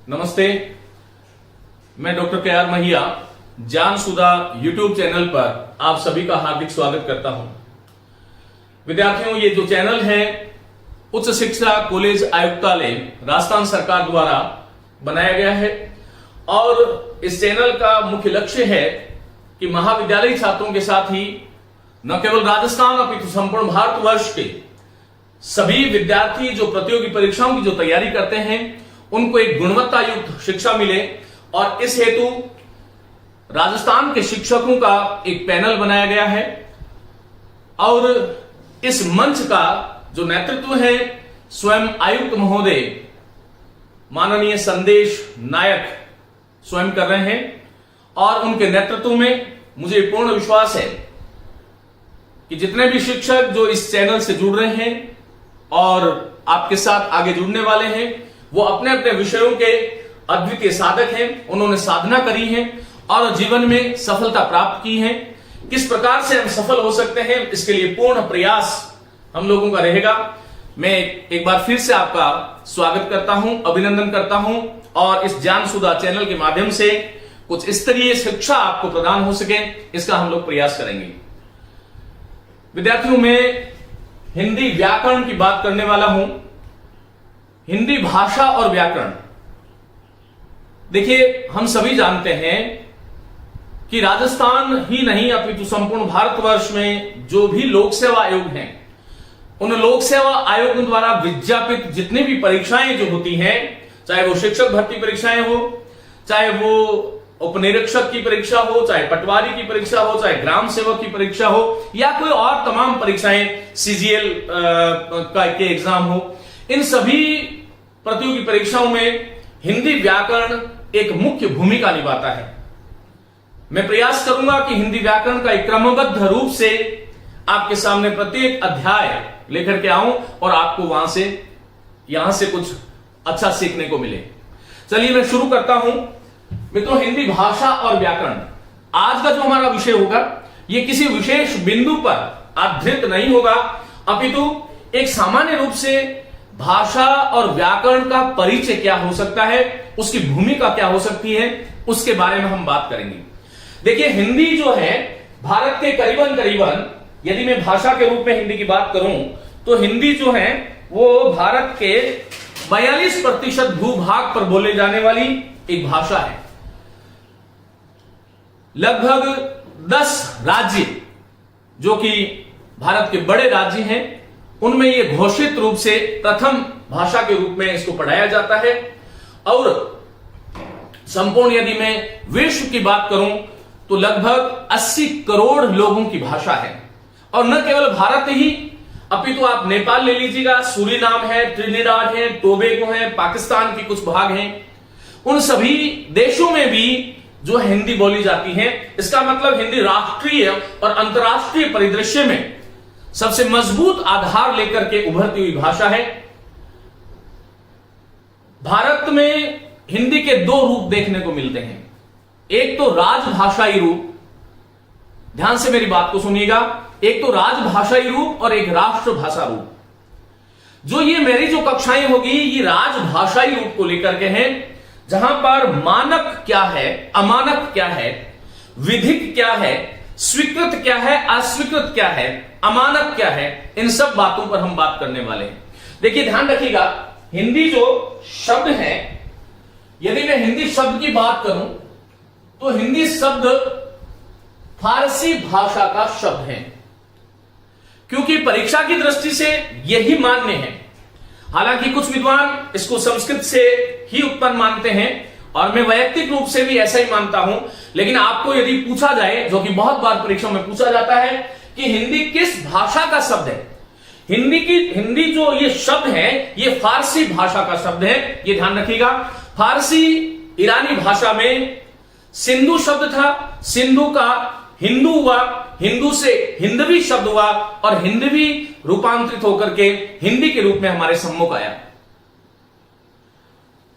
नमस्ते, मैं doctor KR. महिया Gyan Sudha YouTube channel पर आप सभी का हार्दिक स्वागत करता हूं। विद्यार्थियों, ये जो चैनल है उच्च शिक्षा कॉलेज आयुक्तालय राजस्थान सरकार द्वारा बनाया गया है और इस चैनल का मुख्य लक्ष्य है कि महाविद्यालयी छात्रों के साथ ही न केवल राजस्थान अपितु संपूर्ण भारतवर्ष के सभी विद्यार्थी जो प्रतियोगी परीक्षाओं की जो तैयारी करते हैं उनको एक गुणवत्ता युक्त शिक्षा मिले और इस हेतु राजस्थान के शिक्षकों का एक पैनल बनाया गया है और इस मंच का जो नेतृत्व है स्वयं आयुक्त महोदय माननीय संदेश नायक स्वयं कर रहे हैं और उनके नेतृत्व में मुझे पूर्ण विश्वास है कि जितने भी शिक्षक जो इस चैनल से जुड़ रहे हैं और आपके साथ आगे जुड़ने वाले हैं वो अपने अपने विषयों के अद्वितीय साधक हैं, उन्होंने साधना करी है और जीवन में सफलता प्राप्त की है। किस प्रकार से हम सफल हो सकते हैं इसके लिए पूर्ण प्रयास हम लोगों का रहेगा। मैं एक बार फिर से आपका स्वागत करता हूं, अभिनंदन करता हूं और इस ज्ञानसुधा चैनल के माध्यम से कुछ स्तरीय शिक्षा आपको प्रदान हो सके इसका हम लोग प्रयास करेंगे। विद्यार्थियों, मैं हिंदी व्याकरण की बात करने वाला हूं। हिंदी भाषा और व्याकरण, देखिए हम सभी जानते हैं कि राजस्थान ही नहीं अपितु संपूर्ण भारतवर्ष में जो भी लोक सेवा आयोग हैं उन लोक सेवा आयोगों द्वारा विज्ञापित जितनी भी परीक्षाएं जो होती हैं, चाहे वो शिक्षक भर्ती परीक्षाएं हो, चाहे वो उपनिरीक्षक की परीक्षा हो, चाहे पटवारी की परीक्षा हो, चाहे ग्राम सेवक की परीक्षा हो या कोई और तमाम परीक्षाएं सीजीएल के एग्जाम हो, इन सभी प्रतियोगी परीक्षाओं में हिंदी व्याकरण एक मुख्य भूमिका निभाता है। मैं प्रयास करूंगा कि हिंदी व्याकरण का एक क्रमबद्ध रूप से आपके सामने प्रत्येक अध्याय लेकर के आऊं और आपको यहां से कुछ अच्छा सीखने को मिले। चलिए मैं शुरू करता हूं। मित्रों, हिंदी भाषा और व्याकरण आज का जो हमारा विषय होगा यह किसी विशेष बिंदु पर आधारित नहीं होगा अपितु एक सामान्य रूप से भाषा और व्याकरण का परिचय क्या हो सकता है, उसकी भूमिका क्या हो सकती है, उसके बारे में हम बात करेंगे। देखिए, हिंदी जो है भारत के करीबन यदि मैं भाषा के रूप में हिंदी की बात करूं तो हिंदी जो है वो भारत के 42% भूभाग पर बोले जाने वाली एक भाषा है। लगभग 10 राज्य जो कि भारत के बड़े राज्य हैं उनमें यह घोषित रूप से प्रथम भाषा के रूप में इसको पढ़ाया जाता है और संपूर्ण यदि मैं विश्व की बात करूं तो लगभग 80 करोड़ लोगों की भाषा है। और न केवल भारत ही अपितु आप नेपाल ले लीजिएगा, सूरीनाम है, ट्रिनिडाड है, टोबैगो है, पाकिस्तान के कुछ भाग हैं, उन सभी देशों में भी जो हिंदी बोली जाती है। इसका मतलब हिंदी राष्ट्रीय और अंतर्राष्ट्रीय परिदृश्य में सबसे मजबूत आधार लेकर के उभरती हुई भाषा है। भारत में हिंदी के 2 रूप देखने को मिलते हैं। एक तो राजभाषाई रूप, ध्यान से मेरी बात को सुनिएगा, एक तो राजभाषाई रूप और एक राष्ट्रभाषा रूप। जो ये मेरी जो कक्षाएं होगी ये राजभाषाई रूप को लेकर के हैं, जहां पर मानक क्या है, अमानक क्या है, विधिक क्या है, स्वीकृत क्या है, अस्वीकृत क्या है, अमानक क्या है, इन सब बातों पर हम बात करने वाले हैं। देखिए ध्यान रखिएगा, हिंदी जो शब्द है, यदि मैं हिंदी शब्द की बात करूं तो हिंदी शब्द फारसी भाषा का शब्द है, क्योंकि परीक्षा की दृष्टि से यही मान्य है। हालांकि कुछ विद्वान इसको संस्कृत से ही उत्पन्न मानते हैं और मैं वैयक्तिक रूप से भी ऐसा ही मानता हूं, लेकिन आपको यदि पूछा जाए, जो कि बहुत बार परीक्षा में पूछा जाता है कि हिंदी किस भाषा का शब्द है, हिंदी जो ये शब्द है ये फारसी भाषा का शब्द है। ये ध्यान रखिएगा, फारसी ईरानी भाषा में सिंधु शब्द था, सिंधु का हिंदू हुआ, हिंदू से हिंदवी शब्द हुआ और हिंदवी रूपांतरित होकर के हिंदी के रूप में हमारे सम्मुख आया।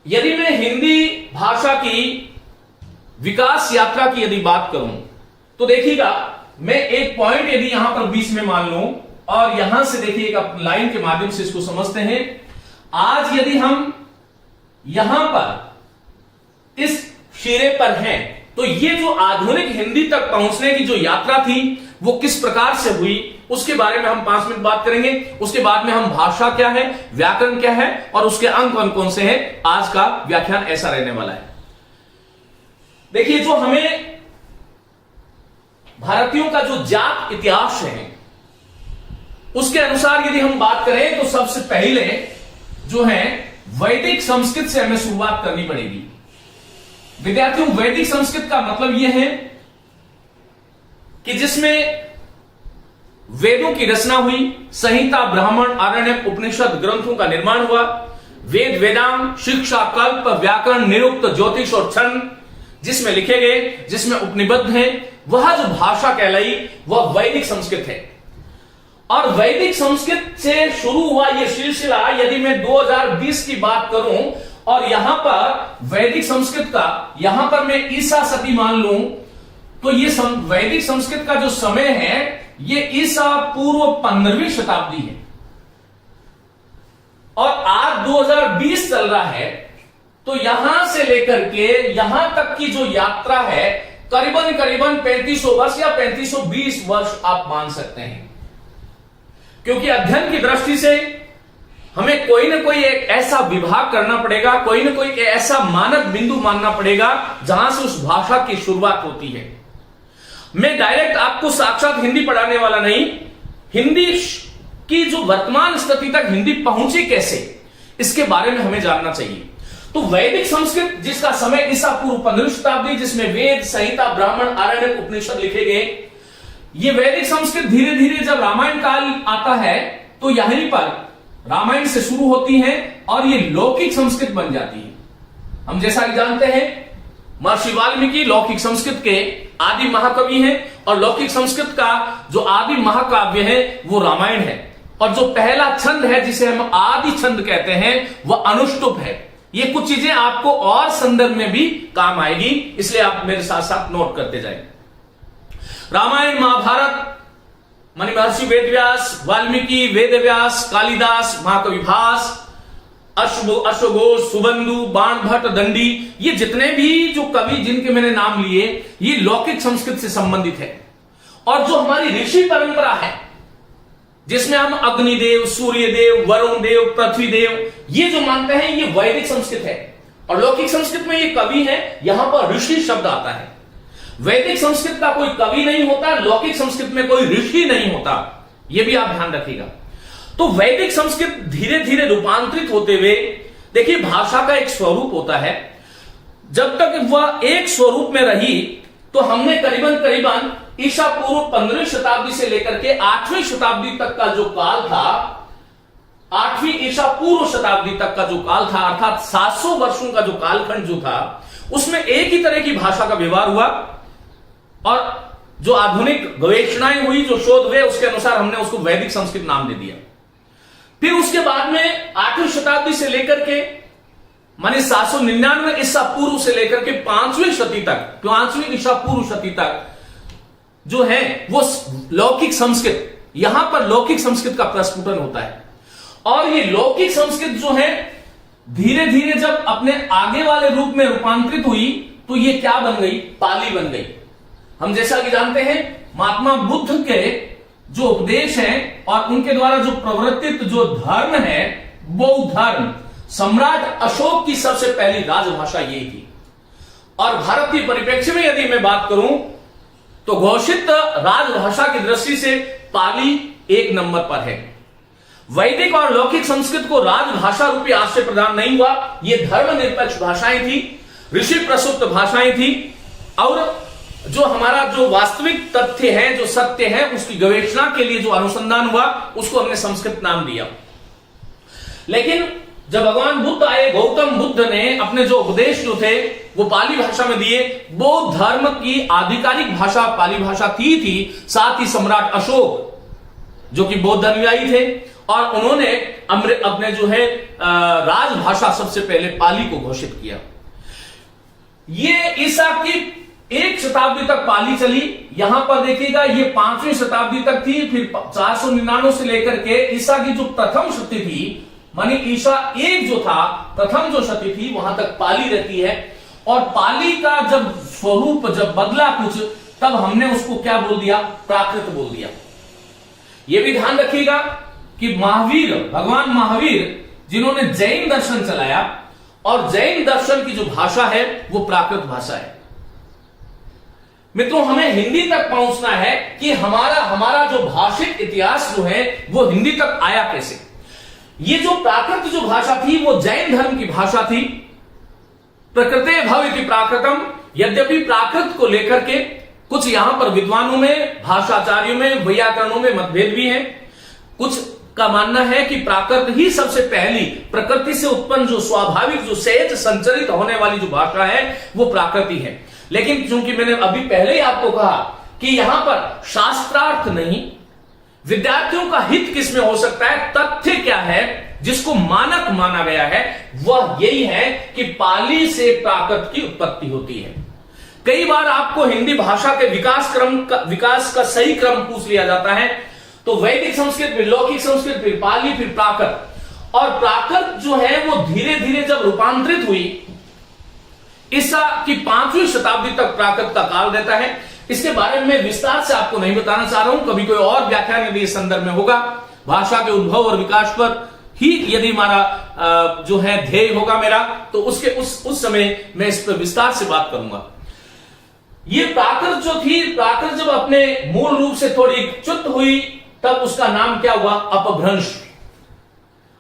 यदि मैं हिंदी भाषा की विकास यात्रा की यदि बात करूं तो देखिएगा, मैं एक पॉइंट यदि यहां पर बीच में मान लूं और यहां से देखिएगा लाइन के माध्यम से इसको समझते हैं। आज यदि हम यहां पर इस शिरे पर हैं। तो ये जो आधुनिक हिंदी तक पहुंचने की जो यात्रा थी वो किस प्रकार से हुई उसके बारे में हम 5 मिनट बात करेंगे। उसके बाद में हम भाषा क्या है, व्याकरण क्या है और उसके अंक कौन कौन से हैं। आज का व्याख्यान ऐसा रहने वाला है। देखिए, जो हमें भारतीयों का जो जात इतिहास है उसके अनुसार यदि हम बात करें तो सबसे पहले जो है वैदिक संस्कृत से हमें शुरुआत करनी पड़ेगी। विद्यार्थियों, वैदिक संस्कृत का मतलब यह है कि जिसमें वेदों की रचना हुई, संहिता, ब्राह्मण, आरण्यक, उपनिषद ग्रंथों का निर्माण हुआ, वेद, वेदांत, शिक्षा, कल्प, व्याकरण, निरुक्त, ज्योतिष और छंद जिसमें लिखे गए, जिसमें उपनिबद्ध हैं, वह जो भाषा कहलाई वह वैदिक संस्कृत है। और वैदिक संस्कृत से शुरू हुआ यह सिलसिला, यदि मैं 2020 की बात करूं और यहां पर वैदिक संस्कृत का यहां पर मैं ईसा शती मान लूं तो ये वैदिक संस्कृत का जो समय है ये ईसा पूर्व 15वीं शताब्दी है और आज 2020 चल रहा है। तो यहां से लेकर के यहां तक की जो यात्रा है करीबन 3500 वर्ष या 3520 वर्ष आप मान सकते हैं, क्योंकि अध्ययन की दृष्टि से हमें कोई ना कोई एक ऐसा विभाग करना पड़ेगा, कोई ना कोई ऐसा मानक बिंदु मानना पड़ेगा जहां से उस भाषा की शुरुआत होती है। मैं डायरेक्ट आपको साक्षात हिंदी पढ़ाने वाला नहीं, हिंदी की जो वर्तमान स्थिति तक हिंदी पहुंची कैसे इसके बारे में हमें जानना चाहिए। तो वैदिक संस्कृत जिसका समय ईसा पूर्व 15वीं शताब्दी, जिसमें वेद, संहिता, ब्राह्मण, आरण्यक, उपनिषद लिखे गए, ये वैदिक संस्कृत धीरे धीरे जब रामायण काल आता है तो यहीं पर रामायण से शुरू होती है और ये लौकिक संस्कृत बन जाती है। हम जैसा कि जानते हैं महर्षि वाल्मीकि लौकिक संस्कृत के आदि महाकवि हैं और लौकिक संस्कृत का जो आदि महाकाव्य है वो रामायण है। और जो पहला छंद है जिसे हम आदि छंद कहते हैं वह अनुष्टुप है। ये कुछ चीजें आपको और संदर्भ में भी काम आएगी, इसलिए आप मेरे साथ साथ नोट करते जाएं। रामायण, महाभारत मानी महर्षि वेदव्यास, वाल्मीकि, वेदव्यास, कालिदास, महाकवि भास, अश्वघोष, सुबंधु, बाणभट्ट, दंडी, ये जितने भी जो कवि जिनके मैंने नाम लिए ये लौकिक संस्कृत से संबंधित है। और जो हमारी ऋषि परंपरा है जिसमें हम अग्निदेव, सूर्यदेव, वरुण देव, पृथ्वी देव ये जो मानते हैं ये वैदिक संस्कृत है। और लौकिक संस्कृत में ये कवि है, यहां पर ऋषि शब्द आता है। वैदिक संस्कृत का कोई कवि नहीं होता, लौकिक संस्कृत में कोई ऋषि नहीं होता, यह भी आप ध्यान रखिएगा। तो वैदिक संस्कृत धीरे धीरे रूपांतरित होते हुए, देखिए भाषा का एक स्वरूप होता है, जब तक वह एक स्वरूप में रही तो हमने करीबन ईसा पूर्व 15वीं शताब्दी से लेकर के 8वीं शताब्दी तक का जो काल था, 8वीं ईसा पूर्व शताब्दी तक का जो काल था, अर्थात 700 वर्षों का जो कालखंड जो था, उसमें एक ही तरह की भाषा का व्यवहार हुआ। और जो आधुनिक गवेषणाएं हुई, जो शोध हुए, उसके अनुसार हमने उसको वैदिक संस्कृत नाम दे दिया। फिर उसके बाद में 8वीं शताब्दी से लेकर के माने 799 ईसा पूर्व से लेकर के 5वीं शती तक, 5वीं ईसा पूर्व शती तक जो है वो लौकिक संस्कृत, यहां पर लौकिक संस्कृत का प्रस्फुटन होता है। और ये लौकिक संस्कृत जो है धीरे धीरे जब अपने आगे वाले रूप में रूपांतरित हुई तो ये क्या बन गई, पाली बन गई। हम जैसा कि जानते हैं महात्मा बुद्ध के जो उपदेश हैं और उनके द्वारा जो प्रवर्तित जो धर्म है बौद्ध धर्म, सम्राट अशोक की सबसे पहली राजभाषा यही थी। और भारतीय परिप्रेक्ष्य में यदि मैं बात करूं तो घोषित राजभाषा की दृष्टि से पाली 1 नंबर पर है। वैदिक और लौकिक संस्कृत को राजभाषा रूपी आश्रय प्रदान नहीं हुआ, ये धर्मनिरपेक्ष भाषाएं थी, ऋषि प्रसुप्त भाषाएं थी। और जो हमारा जो वास्तविक तथ्य है, जो सत्य है, उसकी गवेषणा के लिए जो अनुसंधान हुआ उसको हमने संस्कृत नाम दिया। लेकिन जब भगवान बुद्ध आए, गौतम बुद्ध ने अपने जो उपदेश जो थे वो पाली भाषा में दिए। बौद्ध धर्म की आधिकारिक भाषा पाली भाषा थी। साथ ही सम्राट अशोक जो कि बौद्ध अनुयायी थे और उन्होंने अपने जो है राजभाषा सबसे पहले पाली को घोषित किया। ये ईसा की 1 शताब्दी तक पाली चली। यहां पर देखिएगा ये 5वीं शताब्दी तक थी। फिर 499 से लेकर के ईसा की जो प्रथम शती थी, मानी ईसा 1 जो था, प्रथम जो शती थी, वहां तक पाली रहती है। और पाली का जब स्वरूप जब बदला कुछ, तब हमने उसको क्या बोल दिया, प्राकृत बोल दिया। यह भी ध्यान रखिएगा कि महावीर, भगवान महावीर जिन्होंने जैन दर्शन चलाया, और जैन दर्शन की जो भाषा है वो प्राकृत भाषा है। मित्रों, हमें हिंदी तक पहुंचना है कि हमारा जो भाषिक इतिहास जो है वो हिंदी तक आया कैसे। ये जो प्राकृत जो भाषा थी वो जैन धर्म की भाषा थी। प्रकृते भवति प्राकृतम, यद्यपि प्राकृत को लेकर के कुछ यहां पर विद्वानों में, भाषाचार्यों में, वैयाकरणों में मतभेद भी है। कुछ का मानना है कि प्राकृत ही सबसे पहली प्रकृति से उत्पन्न जो स्वाभाविक जो सहज संचरित होने वाली जो भाषा है वो प्राकृति है। लेकिन चूंकि मैंने अभी पहले ही आपको कहा कि यहां पर शास्त्रार्थ नहीं, विद्यार्थियों का हित किसमें हो सकता है, तथ्य क्या है जिसको मानक माना गया है, वह यही है कि पाली से प्राकृत की उत्पत्ति होती है। कई बार आपको हिंदी भाषा के विकास का सही क्रम पूछ लिया जाता है, तो वैदिक संस्कृत, फिर लौकिक संस्कृत, फिर पाली, फिर प्राकृत। और प्राकृत जो है वो धीरे धीरे जब रूपांतरित हुई, ईसा की 5वीं शताब्दी तक प्राकृत का काल रहता है। इसके बारे में विस्तार से आपको नहीं बताना चाह रहा हूं, कभी कोई और व्याख्यान यदि इस संदर्भ में होगा, भाषा के उद्भव और विकास पर ही यदि हमारा जो है ध्येय होगा मेरा, तो उसके उस समय मैं इस पर विस्तार से बात करूंगा। ये प्राकृत जो थी, प्राकृत जब अपने मूल रूप से थोड़ी च्युत हुई, तब उसका नाम क्या हुआ, अपभ्रंश।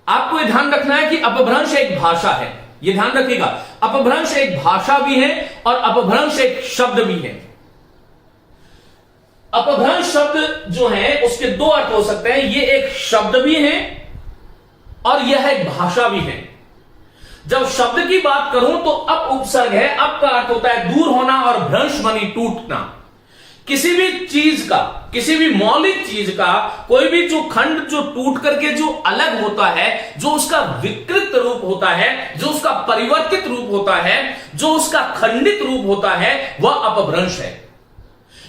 आपको यह ध्यान रखना है कि अपभ्रंश एक भाषा है, यह ध्यान रखिएगा। अपभ्रंश एक भाषा भी है और अपभ्रंश एक शब्द भी है। अपभ्रंश शब्द जो है उसके दो अर्थ हो सकते हैं, ये एक शब्द भी है और यह एक भाषा भी है। जब शब्द की बात करूं तो अप उपसर्ग है, अप का अर्थ होता है दूर होना और भ्रंश मानी टूटना। किसी भी चीज का, किसी भी मौलिक चीज का कोई भी जो खंड जो टूट करके जो अलग होता है, जो उसका विकृत रूप होता है, जो उसका परिवर्तित रूप होता है, जो उसका खंडित रूप होता है, वह अपभ्रंश है।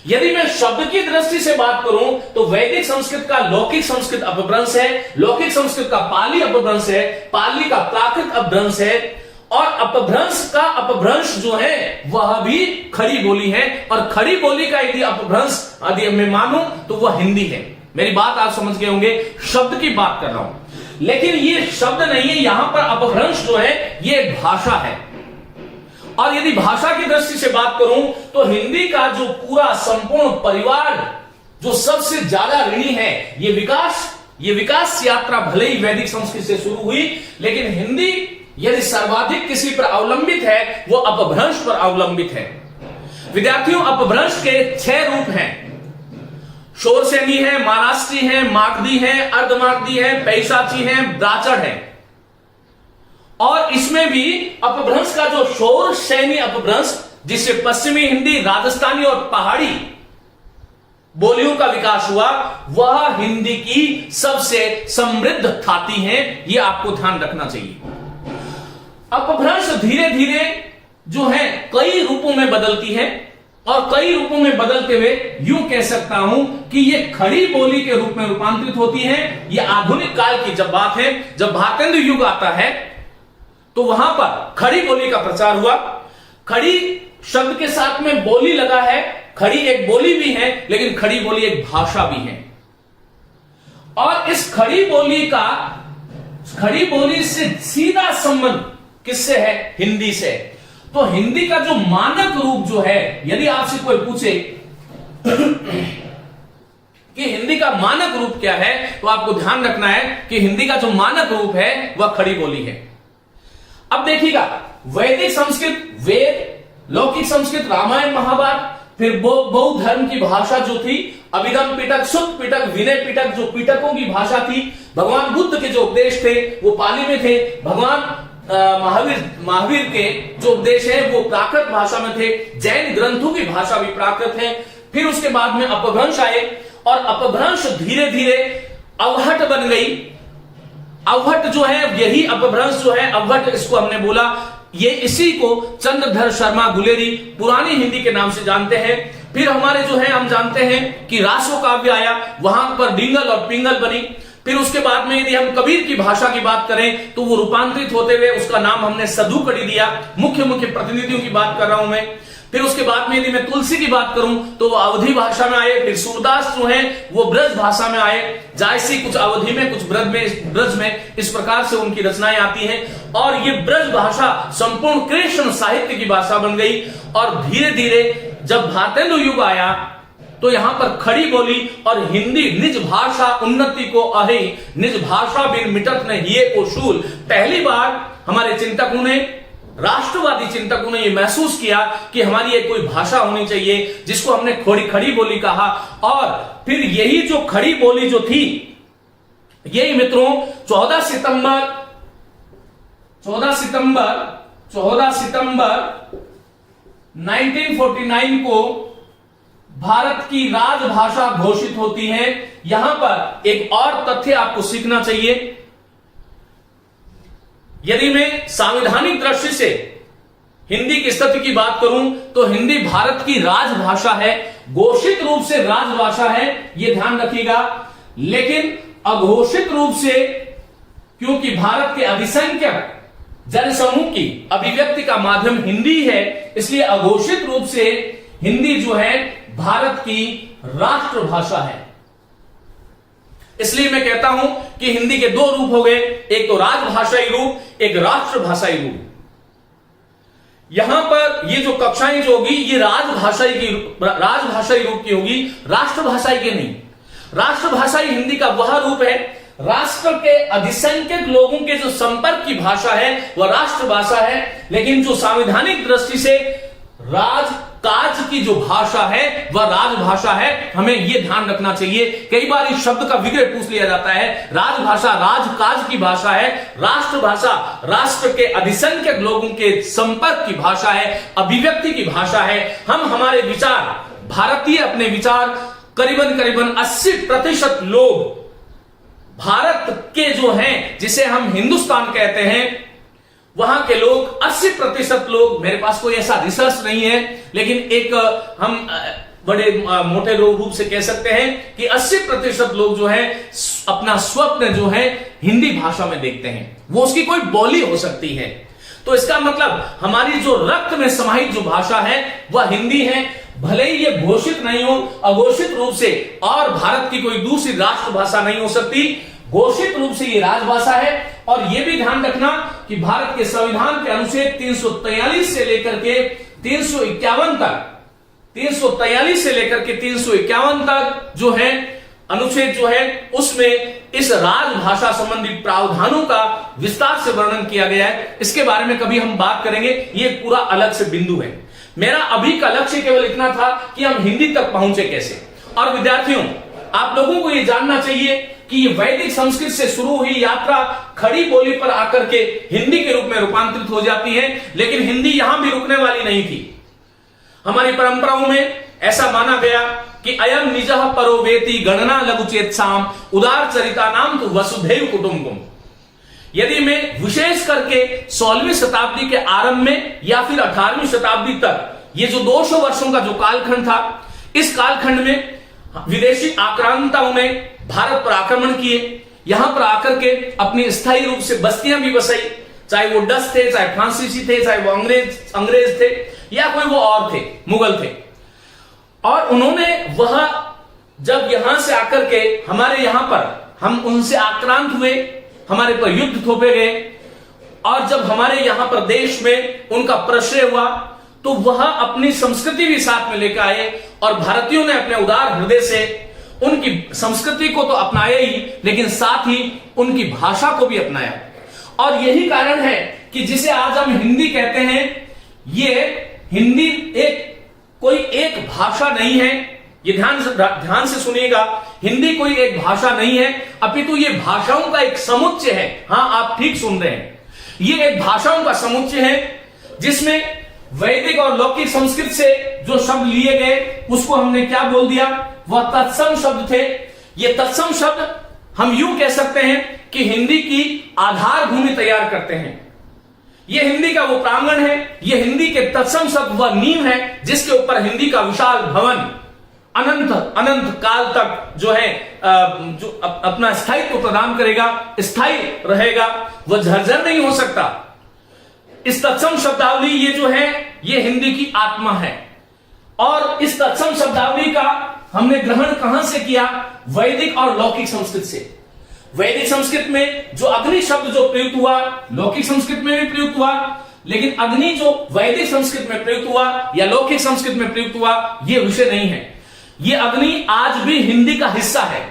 यदि मैं शब्द की दृष्टि से बात करूं तो वैदिक संस्कृत का लौकिक संस्कृत अपभ्रंश है, लौकिक संस्कृत का पाली अपभ्रंश है, पाली का प्राकृत अपभ्रंश है, और अपभ्रंश का अपभ्रंश जो है वह भी खड़ी बोली है। और खड़ी बोली का यदि अपभ्रंश यदि मैं मानूं तो वह हिंदी है। मेरी बात आप समझ गए होंगे, शब्द की बात कर रहा हूं, लेकिन ये शब्द नहीं है। यहां पर अपभ्रंश जो है ये एक भाषा है। और यदि भाषा की दृष्टि से बात करूं तो हिंदी का जो पूरा संपूर्ण परिवार जो सबसे ज्यादा ऋणी है, ये विकास यात्रा भले ही वैदिक संस्कृत से शुरू हुई, लेकिन हिंदी यदि सर्वाधिक किसी पर अवलंबित है वो अपभ्रंश पर अवलंबित है। विद्यार्थियों, अपभ्रंश के 6 रूप हैं। शोरसेनी है, महाराष्ट्री है, मागधी है, अर्धमागधी है, पैशाची है, ब्राचड़ है। और इसमें भी अपभ्रंश का जो शोर सैनी अपभ्रंश, जिससे पश्चिमी हिंदी, राजस्थानी और पहाड़ी बोलियों का विकास हुआ, वह हिंदी की सबसे समृद्ध थाती है। यह आपको ध्यान रखना चाहिए। अपभ्रंश धीरे धीरे जो है कई रूपों में बदलती है, और कई रूपों में बदलते हुए यूं कह सकता हूं कि यह खड़ी बोली के रूप में रूपांतरित होती है। यह आधुनिक काल की जब बात है, जब भारतेंद्र युग आता है, तो वहां पर खड़ी बोली का प्रचार हुआ। खड़ी शब्द के साथ में बोली लगा है, खड़ी एक बोली भी है, लेकिन खड़ी बोली एक भाषा भी है। और इस खड़ी बोली से सीधा संबंध किससे है, हिंदी से। तो हिंदी का जो मानक रूप जो है, यदि आपसे कोई पूछे कि हिंदी का मानक रूप क्या है, तो आपको ध्यान रखना है कि हिंदी का जो मानक रूप है वह खड़ी बोली है। अब देखिएगा, वैदिक संस्कृत वेद, लौकिक संस्कृत रामायण महाभारत, फिर बौद्ध धर्म की भाषा जो थी अभिधम पिटक, सुत्त पिटक, विनय पिटक, जो पिटकों की भाषा थी। भगवान बुद्ध के जो उपदेश थे वो पाली में थे। भगवान महावीर के जो उपदेश है वो प्राकृत भाषा में थे। जैन ग्रंथों की भाषा भी प्राकृत है। फिर उसके बाद में अपभ्रंश आए, और अपभ्रंश धीरे धीरे अवहट बन गई। अवहट जो है, यही अपभ्रंश जो है, अवहट इसको हमने बोला, ये इसी को चंद्रधर शर्मा गुलेरी पुरानी हिंदी के नाम से जानते हैं। फिर हमारे जो है हम जानते हैं कि रासो काव्य आया, वहां पर डिंगल और पिंगल बनी। फिर उसके बाद में यदि हम कबीर की भाषा की बात करें तो वो रूपांतरित होते हुए उसका नाम हमने सदुकड़ी दिया। मुख्य प्रतिनिधियों की बात कर रहा हूं मैं। फिर उसके बाद में यदि मैं तुलसी की बात करूं तो वो अवधी भाषा में आए। फिर सूरदास जो है वो ब्रज भाषा में आए। जायसी कुछ अवधि में कुछ ब्रज में इस प्रकार से उनकी रचनाएं आती हैं और ये ब्रज भाषा संपूर्ण कृष्ण साहित्य की भाषा बन गई। और धीरे धीरे जब भारतेंदु युग आया तो यहां पर खड़ी बोली और हिंदी निज भाषा उन्नति को अहि, निज भाषा बिन मिटत न हिये को शूल। पहली बार हमारे चिंतकों ने, राष्ट्रवादी चिंतकों ने यह महसूस किया कि हमारी एक कोई भाषा होनी चाहिए जिसको हमने खड़ी बोली कहा। और फिर यही जो खड़ी बोली जो थी, यही मित्रों 14 सितंबर 1949 को भारत की राजभाषा घोषित होती है। यहां पर एक और तथ्य आपको सीखना चाहिए। यदि मैं संवैधानिक दृष्टि से हिंदी की स्थिति की बात करूं तो हिंदी भारत की राजभाषा है, घोषित रूप से राजभाषा है, यह ध्यान रखिएगा। लेकिन अघोषित रूप से, क्योंकि भारत के अधिसंख्यक जनसमूह की अभिव्यक्ति का माध्यम हिंदी है, इसलिए अघोषित रूप से हिंदी जो है भारत की राष्ट्रभाषा है। इसलिए मैं कहता हूं कि हिंदी के दो रूप हो गए, एक तो राजभाषाई रूप, एक राष्ट्रभाषाई रूप। यहां पर ये जो कक्षाएं जो होगी ये राजभाषाई रूप की होगी, राष्ट्रभाषाई की नहीं। राष्ट्रभाषाई हिंदी का वह रूप है, राष्ट्र के अधिसंख्यक लोगों के जो संपर्क की भाषा है वह राष्ट्रभाषा है। लेकिन जो संवैधानिक दृष्टि से राजकाज की जो भाषा है वह राजभाषा है। हमें यह ध्यान रखना चाहिए। कई बार इस शब्द का विग्रह पूछ लिया जाता है। राजभाषा राजकाज की भाषा है, राष्ट्रभाषा राष्ट्र के अधिसंख्यक लोगों के संपर्क की भाषा है, अभिव्यक्ति की भाषा है। हम हमारे विचार, भारतीय अपने विचार करीबन 80% लोग भारत के जो हैं, जिसे हम हिंदुस्तान कहते हैं, वहां के लोग 80% लोग, मेरे पास कोई ऐसा रिसर्च नहीं है लेकिन एक हम बड़े मोटे रूप से कह सकते हैं कि 80% लोग जो है अपना स्वप्न जो है हिंदी भाषा में देखते हैं। वो उसकी कोई बोली हो सकती है। तो इसका मतलब हमारी जो रक्त में समाहित जो भाषा है वह हिंदी है। भले ही ये घोषित नहीं हो, अघोषित रूप से, और भारत की कोई दूसरी राष्ट्रभाषा नहीं हो सकती, घोषित रूप से ये राजभाषा है। और यह भी ध्यान रखना कि भारत के संविधान के अनुच्छेद 343 से लेकर के 351 तक, 343 से लेकर के 351 तक जो है अनुच्छेद जो है उसमें इस राजभाषा संबंधी प्रावधानों का विस्तार से वर्णन किया गया है। इसके बारे में कभी हम बात करेंगे, ये पूरा अलग से बिंदु है। मेरा अभी का लक्ष्य केवल इतना था कि हम हिंदी तक पहुंचे कैसे। और विद्यार्थियों, आप लोगों को यह जानना चाहिए कि ये वैदिक संस्कृत से शुरू हुई यात्रा खड़ी बोली पर आकर के हिंदी के रूप में रूपांतरित हो जाती है। लेकिन हिंदी यहां भी रुकने वाली नहीं थी। हमारी परंपराओं में ऐसा माना गया कि अयम निजः परो वेति गणना लघुचेतसाम उदार चरिता नाम तो वसुधैव कुटुंबकम। यदि मैं विशेष करके 16वीं शताब्दी के आरंभ में या फिर 18वीं शताब्दी तक, ये जो 200 वर्षों का जो कालखंड था, इस कालखंड में विदेशी आक्रांताओं ने भारत पर आक्रमण किए, यहां पर आकर के अपनी स्थायी रूप से बस्तियां भी बसाई, चाहे वो डच थे, चाहे फ्रांसीसी थे, चाहे वो अंग्रेज थे या कोई वो और थे, मुगल थे। और उन्होंने वह जब यहां से आकर के हमारे यहां पर हम उनसे आक्रांत हुए, हमारे पर युद्ध थोपे गए, और जब हमारे यहां पर देश में उनका प्रश्रय हुआ तो वह अपनी संस्कृति भी साथ में लेकर आए। और भारतीयों ने अपने उदार हृदय से उनकी संस्कृति को तो अपनाया ही, लेकिन साथ ही उनकी भाषा को भी अपनाया। और यही कारण है कि जिसे आज हम हिंदी कहते हैं, ये हिंदी कोई एक भाषा नहीं है। ये ध्यान से सुनिएगा, हिंदी कोई एक भाषा नहीं है, अपितु ये भाषाओं का एक समुच्चय है। हां, आप ठीक सुन रहे हैं, ये एक भाषाओं का समुच्चय है जिसमें वैदिक और लौकिक संस्कृत से जो शब्द लिए गए उसको हमने क्या बोल दिया, वह तत्सम शब्द थे। ये तत्सम शब्द हम यूं कह सकते हैं कि हिंदी की आधार भूमि तैयार करते हैं। ये हिंदी का वो प्रांगण है, ये हिंदी के तत्सम शब्द वह नींव है जिसके ऊपर हिंदी का विशाल भवन अनंत काल तक जो है जो अपना स्थायित्व प्रदान करेगा, स्थायी रहेगा, वह झरझर नहीं हो सकता। इस तत्सम शब्दावली ये जो है ये हिंदी की आत्मा है। और इस तत्सम शब्दावली का हमने ग्रहण कहां से किया? वैदिक और लौकिक संस्कृत से। वैदिक संस्कृत में जो अग्नि शब्द जो प्रयुक्त हुआ, लौकिक संस्कृत में भी प्रयुक्त हुआ, लेकिन अग्नि जो वैदिक संस्कृत में प्रयुक्त हुआ या लौकिक संस्कृत में प्रयुक्त हुआ, यह विषय नहीं है। यह अग्नि आज भी हिंदी का हिस्सा है।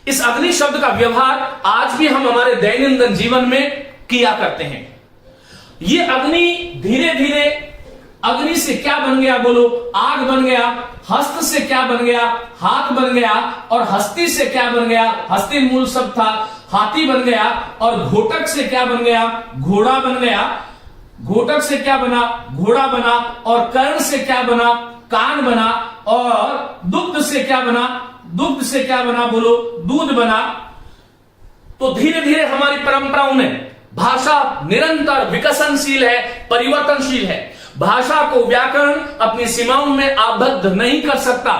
इस अग्नि शब्द का व्यवहार आज भी हम हमारे दैनंदिन जीवन में किया करते हैं। यह अग्नि धीरे धीरे, अग्नि से क्या बन गया बोलो? आग बन गया। हस्त से क्या बन गया? हाथ बन गया। और हस्ती से क्या बन गया? हस्ती मूल शब्द था, हाथी बन गया। और घोटक से क्या बन गया? घोड़ा बन गया। घोटक से क्या बना? घोड़ा बना। और कर्ण से क्या बना? कान बना। और दुग्ध से क्या बना? दुग्ध से क्या बना बोलो? दूध बना। तो धीरे धीरे हमारी परंपराओं में भाषा निरंतर विकसनशील है, परिवर्तनशील है। भाषा को व्याकरण अपनी सीमाओं में आबद्ध नहीं कर सकता।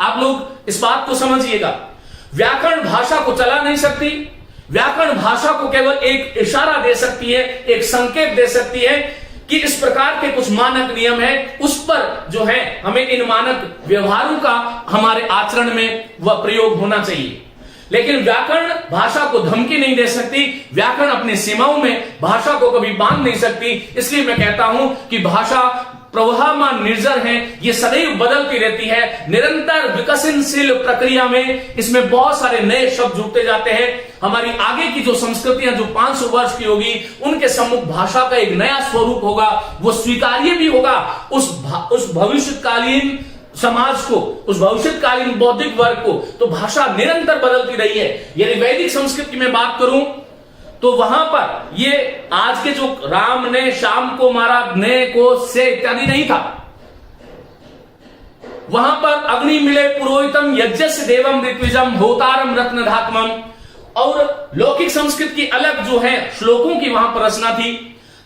आप लोग इस बात को समझिएगा। व्याकरण भाषा को चला नहीं सकती। व्याकरण भाषा को केवल एक इशारा दे सकती है, एक संकेत दे सकती है कि इस प्रकार के कुछ मानक नियम है, उस पर जो है हमें इन मानक व्यवहारों का हमारे आचरण में वह प्रयोग होना चाहिए। लेकिन व्याकरण भाषा को धमकी नहीं दे सकती। व्याकरण अपनी सीमाओं में भाषा को कभी बांध नहीं सकती। इसलिए मैं कहता हूं कि भाषा प्रवाहमान निर्जर है, ये सदैव बदलती रहती है। निरंतर विकसनशील प्रक्रिया में इसमें बहुत सारे नए शब्द जुड़ते जाते हैं। हमारी आगे की जो संस्कृतियां जो 500 वर्ष की होगी, उनके सम्मुख भाषा का एक नया स्वरूप होगा, वो स्वीकार्य भी होगा। उस भविष्यकालीन समाज को, उस भविष्यकालीन बौद्धिक वर्ग को। तो भाषा निरंतर बदलती रही है। यदि वैदिक संस्कृत की मैं बात करूं तो वहां पर ये आज के जो राम ने श्याम को मारा, ने को से इत्यादि नहीं था। वहां पर अग्नि मिले पुरोहितम यज्ञस्य देवम ऋत्विजम होतारम रत्न धात्मम। और लौकिक संस्कृत की अलग जो है श्लोकों की वहां पर रचना थी।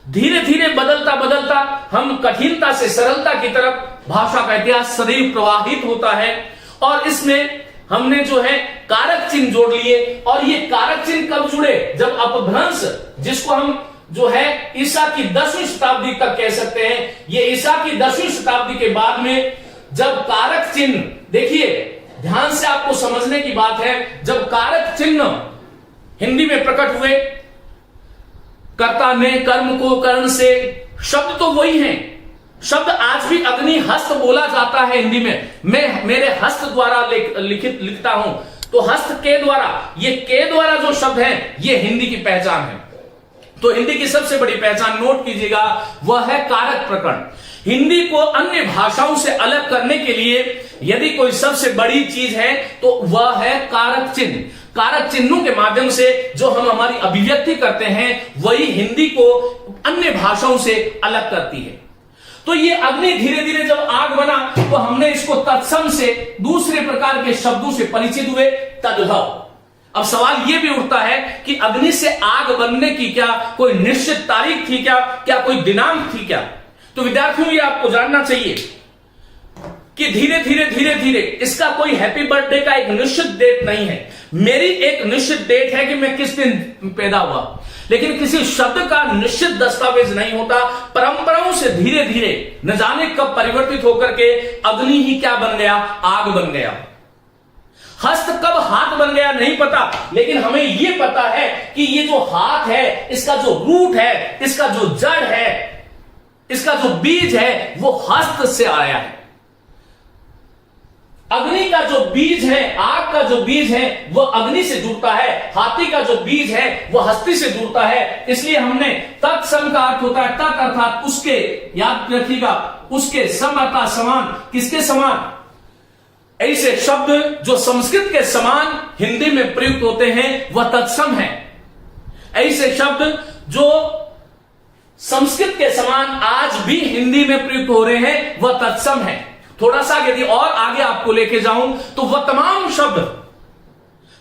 धीरे धीरे बदलता बदलता हम कठिनता से सरलता की तरफ भाषा का इतिहास सदैव प्रवाहित होता है। और इसमें हमने जो है कारक चिन्ह जोड़ लिए। और ये कारक चिन्ह कब जुड़े? जब अपभ्रंश, जिसको हम जो है ईसा की 10वीं शताब्दी तक कह सकते हैं, ये ईसा की 10वीं शताब्दी के बाद में जब कारक चिन्ह, देखिए ध्यान से आपको समझने की बात है, जब कारक चिन्ह हिंदी में प्रकट हुए, कर्ता ने कर्म को कर्ण से, शब्द तो वही हैं। शब्द आज भी अग्नि हस्त बोला जाता है हिंदी में। मैं मेरे हस्त द्वारा लिखता हूं, तो हस्त के द्वारा, ये के द्वारा जो शब्द है, ये हिंदी की पहचान है। तो हिंदी की सबसे बड़ी पहचान नोट कीजिएगा, वह है कारक प्रकरण। हिंदी को अन्य भाषाओं से अलग करने के लिए यदि कोई सबसे बड़ी चीज है तो वह है कारक चिन्ह। कारक चिन्हों के माध्यम से जो हम हमारी अभिव्यक्ति करते हैं, वही हिंदी को अन्य भाषाओं से अलग करती है। तो ये अग्नि धीरे धीरे जब आग बना तो हमने इसको तत्सम से दूसरे प्रकार के शब्दों से परिचित हुए, तद्भव। अब सवाल यह भी उठता है कि अग्नि से आग बनने की क्या कोई निश्चित तारीख थी क्या कोई दिनांक थी क्या? तो विद्यार्थियों, ये आपको जानना चाहिए कि धीरे धीरे इसका कोई हैप्पी बर्थडे का एक निश्चित डेट नहीं है। मेरी एक निश्चित डेट है कि मैं किस दिन पैदा हुआ, लेकिन किसी शब्द का निश्चित दस्तावेज नहीं होता। परंपराओं से धीरे धीरे न जाने कब परिवर्तित होकर के अग्नि ही क्या बन गया? आग बन गया। हस्त कब हाथ बन गया नहीं पता, लेकिन हमें यह पता है कि ये जो हाथ है, इसका जो रूट है, इसका जो जड़ है, इसका जो बीज है, वो हस्त से आया है। अग्नि का जो बीज है, आग का जो बीज है, वह अग्नि से जुड़ता है। हाथी का जो बीज है, वह हस्ती से जुड़ता है। इसलिए हमने तत्सम का अर्थ होता है, तत् अर्थात उसके, याद रखिएगा, उसके, सम अर्थात समान। किसके समान? ऐसे शब्द जो संस्कृत के समान हिंदी में प्रयुक्त होते हैं, वह तत्सम है। ऐसे शब्द जो संस्कृत के समान आज भी हिंदी में प्रयुक्त हो रहे हैं, वह तत्सम है। थोड़ा सा यदि और आगे आपको लेके जाऊं तो वह तमाम शब्द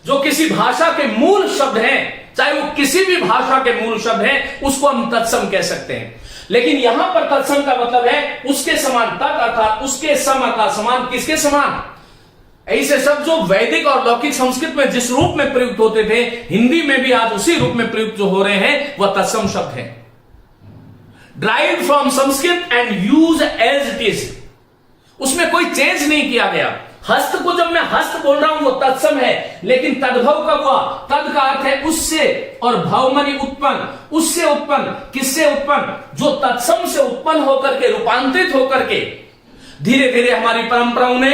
जो किसी भाषा के मूल शब्द हैं, चाहे वो किसी भी भाषा के मूल शब्द हैं, उसको हम तत्सम कह सकते हैं। लेकिन यहां पर तत्सम का मतलब है उसके समान, तत् अर्थात उसके, सम अर्थात समान। किसके समान? ऐसे शब्द जो वैदिक और लौकिक संस्कृत में जिस रूप में प्रयुक्त होते थे, हिंदी में भी आज उसी रूप में प्रयुक्त जो हो रहे हैं वह तत्सम शब्द है। Derived from Sanskrit and use as it is, उसमें कोई चेंज नहीं किया गया। हस्त को जब मैं हस्त बोल रहा हूं वो तत्सम है, लेकिन तद्भव कब हुआ? तद का अर्थ है उससे, और भव माने उत्पन्न, उससे उत्पन्न। किससे उत्पन्न? जो तत्सम से उत्पन्न होकर के, रूपांतरित होकर के धीरे धीरे हमारी परंपराओं ने,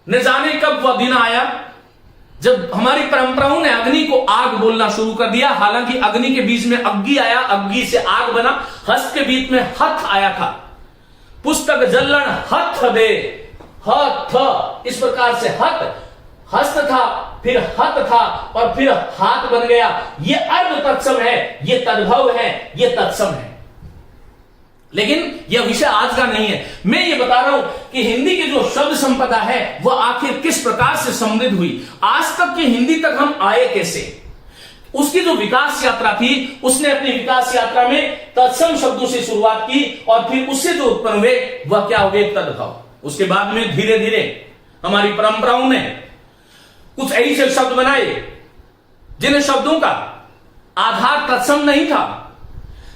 न जाने कब वह दिन आया जब हमारी परंपराओं ने अग्नि को आग बोलना शुरू कर दिया। हालांकि अग्नि के बीच में अग्नि आया, अग्नि से आग बना। हस्त के बीच में हथ आया था। पुस्तक जल्लन हथ दे, हथ, इस प्रकार से हथ, हस्त था, फिर हथ था, और फिर हाथ बन गया। ये अर्ध तत्सम है, ये तद्भव है, ये तत्सम है। लेकिन यह विषय आज का नहीं है। मैं ये बता रहा हूं कि हिंदी की जो शब्द संपदा है वह आखिर किस प्रकार से समृद्ध हुई, आज तक की हिंदी तक हम आए कैसे। उसकी जो विकास यात्रा थी, उसने अपनी विकास यात्रा में तत्सम शब्दों से शुरुआत की, और फिर उससे जो उत्पन्न हुए वह क्या हो गए? तद्भव। उसके बाद में धीरे धीरे हमारी परंपराओं ने कुछ ऐसे शब्द बनाए जिन शब्दों का आधार तत्सम नहीं था,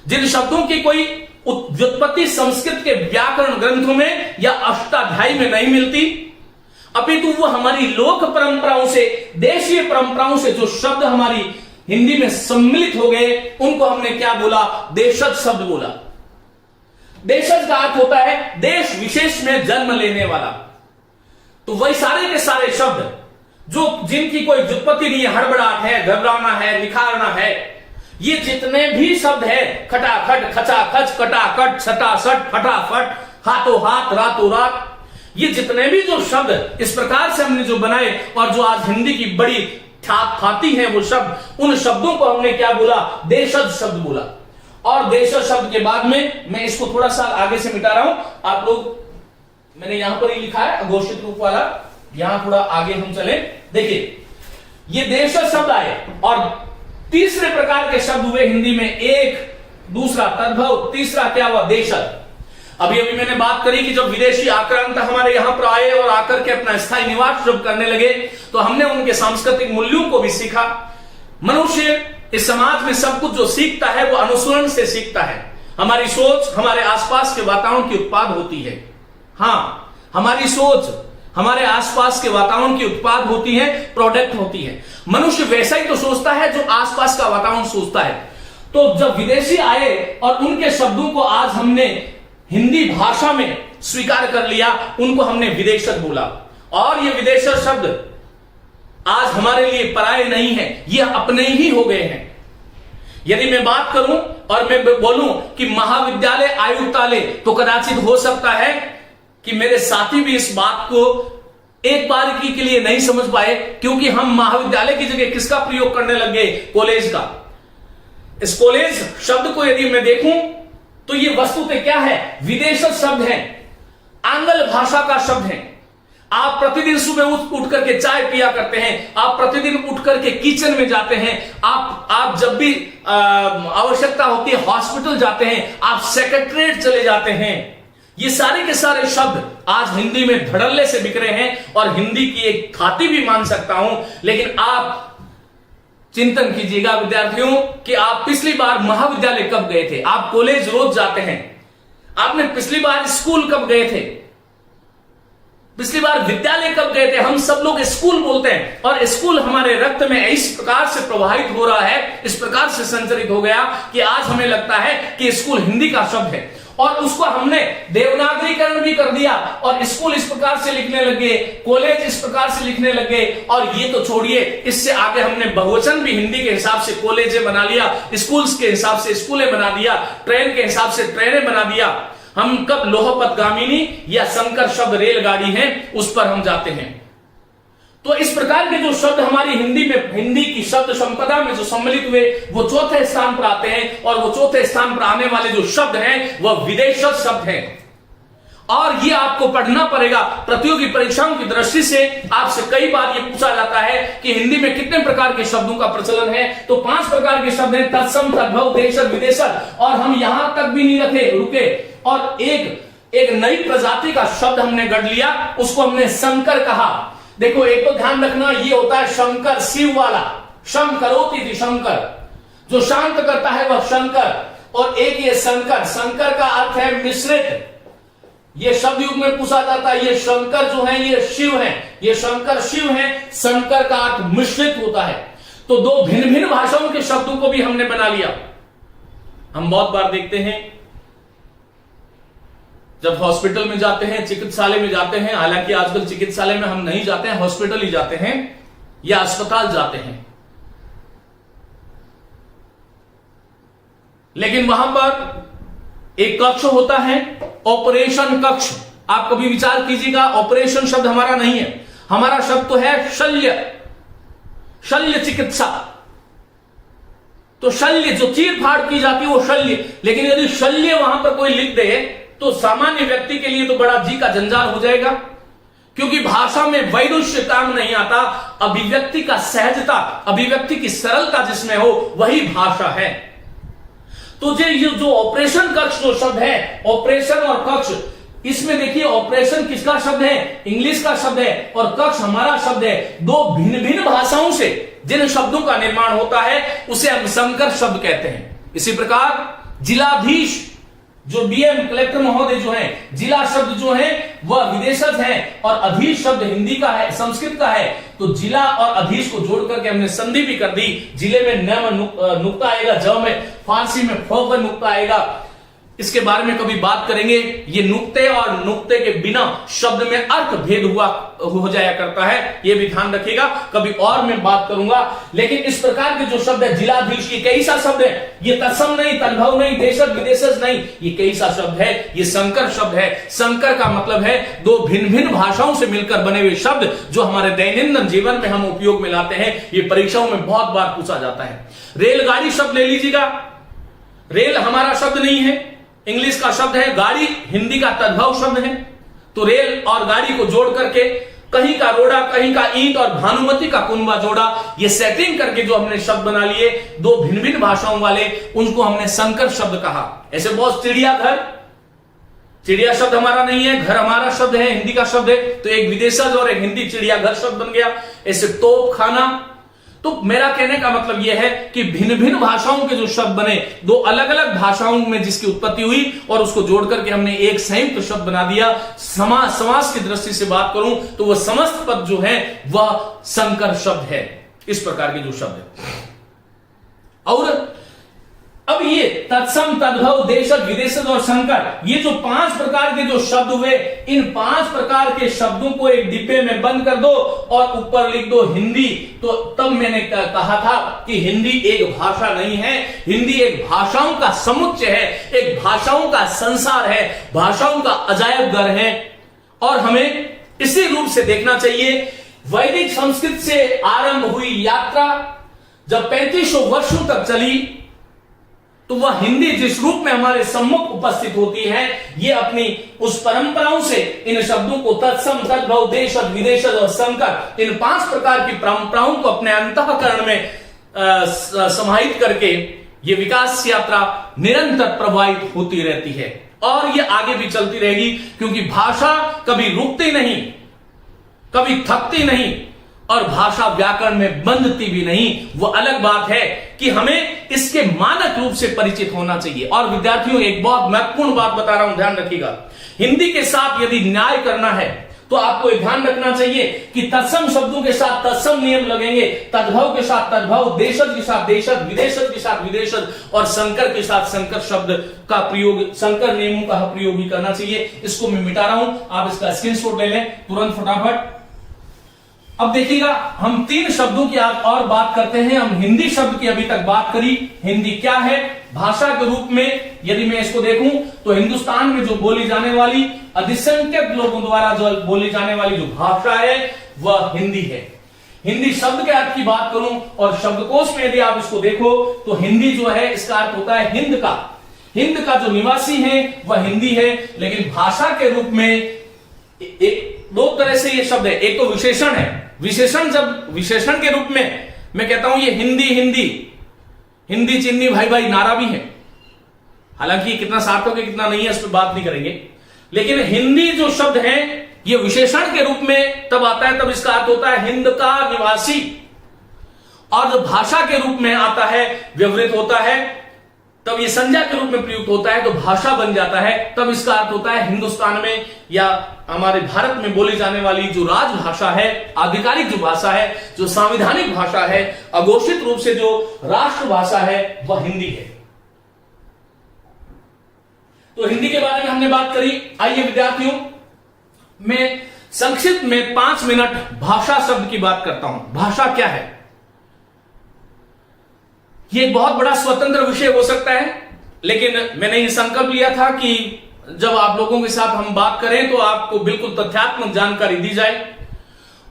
जिन शब्दों की कोई व्युत्पत्ति संस्कृत के व्याकरण ग्रंथों में या अष्टाध्यायी में नहीं मिलती, अपितु वो हमारी लोक परंपराओं से, देशीय परंपराओं से जो शब्द हमारी हिंदी में सम्मिलित हो गए, उनको हमने क्या बोला? देशज शब्द बोला। देशज का अर्थ होता है देश विशेष में जन्म लेने वाला। तो वही सारे के सारे शब्द जो जिनकी कोई व्युत्पत्ति नहीं है, हड़बड़ाहट है, घबराना है, निखारना है, ये जितने भी शब्द है, खटाखट, खचाखच, कटाकट, छटासट, फटाफट, हाथों हाथ, रातों रात, ये जितने भी जो शब्द इस प्रकार से हमने जो बनाए और जो आज हिंदी की बड़ी ठाक खाती है वो शब्द, उन शब्दों को हमने क्या बोला? देशज शब्द बोला। और देशज शब्द के बाद में मैं इसको थोड़ा सा आगे से मिटा रहा हूं। आप लोग, मैंने यहां पर ही लिखा है अघोषित रूप वाला, यहां थोड़ा आगे हम चले। देखिए, ये देशज शब्द आए और तीसरे प्रकार के शब्द हुए हिंदी में। एक, दूसरा तद्भव, तीसरा क्या हुआ? देशज। अभी अभी मैंने बात करी कि जब विदेशी आक्रांत हमारे यहां पर आए और आकर के अपना स्थायी निवास जब करने लगे, तो हमने उनके सांस्कृतिक मूल्यों को भी सीखा। मनुष्य इस समाज में सब कुछ जो सीखता है वो अनुसरण से सीखता है। हमारी सोच हमारे आसपास के वातावरण की उत्पाद होती है। हाँ, हमारी सोच हमारे आसपास के वातावरण की उत्पाद होती है, प्रोडक्ट होती है। मनुष्य वैसा ही तो सोचता है जो आसपास का वातावरण सोचता है। तो जब विदेशी आए और उनके शब्दों को आज हमने हिंदी भाषा में स्वीकार कर लिया, उनको हमने विदेशज बोला। और ये विदेशज शब्द आज हमारे लिए पराये नहीं है, ये अपने ही हो गए हैं। यदि मैं बात करूं और मैं बोलूं कि महाविद्यालय आयुक्तालय, तो कदाचित हो सकता है कि मेरे साथी भी इस बात को एक बार के लिए नहीं समझ पाए, क्योंकि हम महाविद्यालय की जगह किसका प्रयोग करने लग गए? कॉलेज का। इस कॉलेज शब्द को यदि मैं देखूं तो ये वस्तुतः क्या है? विदेशज शब्द है, आंग्ल भाषा का शब्द है। आप प्रतिदिन सुबह उठ करके चाय पिया करते हैं, आप प्रतिदिन उठ करके किचन में जाते हैं, आप जब भी आवश्यकता होती है हॉस्पिटल जाते हैं, आप सेक्रेटरीट चले जाते हैं। ये सारे के सारे शब्द आज हिंदी में धड़ल्ले से बिखरे हैं और हिंदी की एक खाती भी मान सकता हूं। लेकिन आप चिंतन कीजिएगा विद्यार्थियों कि आप पिछली बार महाविद्यालय कब गए थे? आप कॉलेज रोज जाते हैं, आपने पिछली बार स्कूल कब गए थे? पिछली बार विद्यालय कब गए थे? हम सब लोग स्कूल बोलते हैं और स्कूल हमारे रक्त में इस प्रकार से प्रवाहित हो रहा है, इस प्रकार से संचरित हो गया कि आज हमें लगता है कि स्कूल हिंदी का शब्द है। और उसको हमने देवनागरीकरण भी कर दिया और स्कूल इस प्रकार से लिखने लगे, कॉलेज इस प्रकार से लिखने लगे। और ये तो छोड़िए, इससे आगे हमने बहुवचन भी हिंदी के हिसाब से कॉलेजें बना लिया, स्कूल्स के हिसाब से स्कूलें बना दिया, ट्रेन के हिसाब से ट्रेनें बना दिया। हम कब लोहपतगामिनी या शंकर शब्द रेलगाड़ी है उस पर हम जाते हैं। तो इस प्रकार के जो शब्द हमारी हिंदी की शब्द संपदा में जो सम्मिलित हुए वो चौथे स्थान पर आते हैं। और वो चौथे स्थान पर आने वाले जो शब्द हैं वह विदेशज शब्द हैं। और ये आपको पढ़ना पड़ेगा प्रतियोगी परीक्षाओं की दृष्टि से। आपसे कई बार ये पूछा जाता है कि हिंदी में कितने प्रकार के शब्दों का प्रचलन है, तो 5 प्रकार के शब्द हैं, तत्सम, तद्भव, देशज, विदेशज। और हम यहां तक भी नहीं रुके और एक नई प्रजाति का शब्द हमने गढ़ लिया, उसको हमने संकर कहा। देखो एक तो ध्यान रखना, ये होता है शंकर, शिव वाला, शम करोति थी, शंकर जो शांत करता है वह शंकर। और एक ये शंकर, शंकर का अर्थ है मिश्रित। ये शब्द युग में पूछा जाता है, ये शंकर जो है ये शिव है, ये शंकर शिव है, शंकर का अर्थ मिश्रित होता है। तो दो भिन्न भिन्न भाषाओं के शब्दों को भी हमने बना लिया। हम बहुत बार देखते हैं जब हॉस्पिटल में जाते हैं, चिकित्सालय में जाते हैं, हालांकि आजकल चिकित्सालय में हम नहीं जाते हैं, हॉस्पिटल ही जाते हैं या अस्पताल जाते हैं, लेकिन वहां पर एक कक्ष होता है, ऑपरेशन कक्ष। आप कभी विचार कीजिएगा, ऑपरेशन शब्द हमारा नहीं है, हमारा शब्द तो है शल्य, शल्य चिकित्सा। तो शल्य जो चीर फाड़ की जाती है वो शल्य। लेकिन यदि शल्य वहां पर कोई लिख दे तो सामान्य व्यक्ति के लिए तो बड़ा जी का जंजाल हो जाएगा, क्योंकि भाषा में वैदुष्य काम नहीं आता। अभिव्यक्ति का सहजता, अभिव्यक्ति की सरलता जिसमें हो वही भाषा है। तो ये जो ऑपरेशन कक्ष जो शब्द है, ऑपरेशन और कक्ष, इसमें देखिए ऑपरेशन किसका शब्द है, इंग्लिश का शब्द है, और कक्ष हमारा शब्द है। दो भिन्न भिन्न भाषाओं से जिन शब्दों का निर्माण होता है उसे हम संकर शब्द कहते हैं। इसी प्रकार जिलाधीश, जो डीएम कलेक्टर महोदय जो है, जिला शब्द जो है वह विदेशज है, और अधीश शब्द हिंदी का है, संस्कृत का है। तो जिला और अधीश को जोड़ करके हमने संधि भी कर दी। जिले में न में नुक्ता आएगा, ज में, फारसी में फ में नुक्ता आएगा। इसके बारे में कभी बात करेंगे। ये नुक्ते और नुक्ते के बिना शब्द में अर्थ भेद हो जाया करता है, ये भी ध्यान रखिएगा, कभी और मैं बात करूंगा। लेकिन इस प्रकार के जो शब्द है, जिलाधीश, ये कई सा शब्द है, ये तत्सम नहीं, तद्भव नहीं, देशज विदेशज नहीं, ये कई सा शब्द है, ये संकर शब्द है। संकर का मतलब है दो भिन्न भिन्न भाषाओं से मिलकर बने हुए शब्द जो हमारे दैनंदिन जीवन में हम उपयोग में लाते हैं। ये परीक्षाओं में बहुत बार पूछा जाता है। रेलगाड़ी शब्द ले लीजिएगा, रेल हमारा शब्द नहीं है, इंग्लिश का शब्द है, गाड़ी हिंदी का तद्भव शब्द है। तो रेल और गाड़ी को जोड़ करके कहीं का रोड़ा, कहीं का ईंट और भानुमति का कुनबा जोड़ा, ये सेटिंग करके जो हमने शब्द बना लिए दो भिन्न भिन्न भाषाओं वाले, उनको हमने संकर शब्द कहा। ऐसे बहुत, चिड़ियाघर, चिड़िया शब्द हमारा नहीं है, घर हमारा शब्द है, हिंदी का शब्द है, तो एक विदेशज और एक हिंदी चिड़ियाघर शब्द बन गया। ऐसे तोप खाना। तो मेरा कहने का मतलब यह है कि भिन्न भिन्न भाषाओं के जो शब्द बने, दो अलग अलग भाषाओं में जिसकी उत्पत्ति हुई और उसको जोड़ करके हमने एक संयुक्त शब्द बना दिया। समास की दृष्टि से बात करूं तो वह समस्त पद जो है वह संकर शब्द है। इस प्रकार के जो शब्द है। और अब ये तत्सम, तद्भव, देशज, विदेशज और संकर, ये जो 5 प्रकार के जो शब्द हुए, इन 5 प्रकार के शब्दों को एक डिब्बे में बंद कर दो और ऊपर लिख दो हिंदी। तो तब मैंने कहा था कि हिंदी एक भाषा नहीं है, हिंदी एक भाषाओं का समुच्चय है, एक भाषाओं का संसार है, भाषाओं का अजायब घर है। और हमें इसी रूप से देखना चाहिए। वैदिक संस्कृत से आरंभ हुई यात्रा जब 3500 वर्षों तक चली, तो वह हिंदी जिस रूप में हमारे सम्मुख उपस्थित होती है, ये अपनी उस परंपराओं से इन शब्दों को तत्सम, तद्भव, देशज, विदेशज और संकर, इन 5 प्रकार की परंपराओं को अपने अंतःकरण में समाहित करके ये विकास यात्रा निरंतर प्रवाहित होती रहती है और ये आगे भी चलती रहेगी, क्योंकि भाषा कभी रुकती नहीं, कभी थकती नहीं और भाषा व्याकरण में बंधती भी नहीं। वो अलग बात है कि हमें इसके मानक रूप से परिचित होना चाहिए। और विद्यार्थियों, एक बहुत महत्वपूर्ण बात बता रहा हूं, ध्यान रखिएगा। हिंदी के साथ यदि न्याय करना है तो आपको एक ध्यान रखना चाहिए कि तत्सम शब्दों के साथ तत्सम नियम लगेंगे, तद्भव के साथ तद्भव, देशज के साथ देशज, विदेशज के साथ विदेशज और संकर के साथ संकर शब्द का प्रयोग, संकर नियमों का प्रयोग भी करना चाहिए। इसको मैं मिटा रहा हूं, आप इसका स्क्रीनशॉट ले लें तुरंत फटाफट। अब देखिएगा, हम 3 शब्दों की आज और बात करते हैं। हम हिंदी शब्द की अभी तक बात करी। हिंदी क्या है भाषा के रूप में? यदि मैं इसको देखूं तो हिंदुस्तान में जो बोली जाने वाली, अधिसंख्यक लोगों द्वारा जो बोली जाने वाली जो भाषा है वह हिंदी है। हिंदी शब्द के अर्थ की बात करूं और शब्दकोश में यदि आप इसको देखो तो हिंदी जो है इसका अर्थ होता है हिंद का। हिंद का जो निवासी है वह हिंदी है। लेकिन भाषा के रूप में दो तरह से ये शब्द है। एक तो विशेषण है। विशेषण, जब विशेषण के रूप में मैं कहता हूं ये हिंदी, हिंदी, हिंदी चिन्नी भाई भाई नारा भी है। हालांकि कितना सार्थक है कितना नहीं है इस पर बात नहीं करेंगे। लेकिन हिंदी जो शब्द है ये विशेषण के रूप में तब आता है, तब इसका अर्थ होता है हिंद का निवासी। और जब भाषा के रूप में आता है, व्यवहृत होता है, तब ये संज्ञा के रूप में प्रयुक्त होता है, तो भाषा बन जाता है। तब इसका अर्थ होता है हिंदुस्तान में या हमारे भारत में बोली जाने वाली जो राजभाषा है, आधिकारिक जो भाषा है, जो संवैधानिक भाषा है, अघोषित रूप से जो राष्ट्रभाषा है, वह हिंदी है। तो हिंदी के बारे में हमने बात करी। आइए विद्यार्थियों, मैं संक्षिप्त में 5 मिनट भाषा शब्द की बात करता हूं। भाषा क्या है? यह एक बहुत बड़ा स्वतंत्र विषय हो सकता है, लेकिन मैंने ये संकल्प लिया था कि जब आप लोगों के साथ हम बात करें तो आपको बिल्कुल तथ्यात्मक जानकारी दी जाए।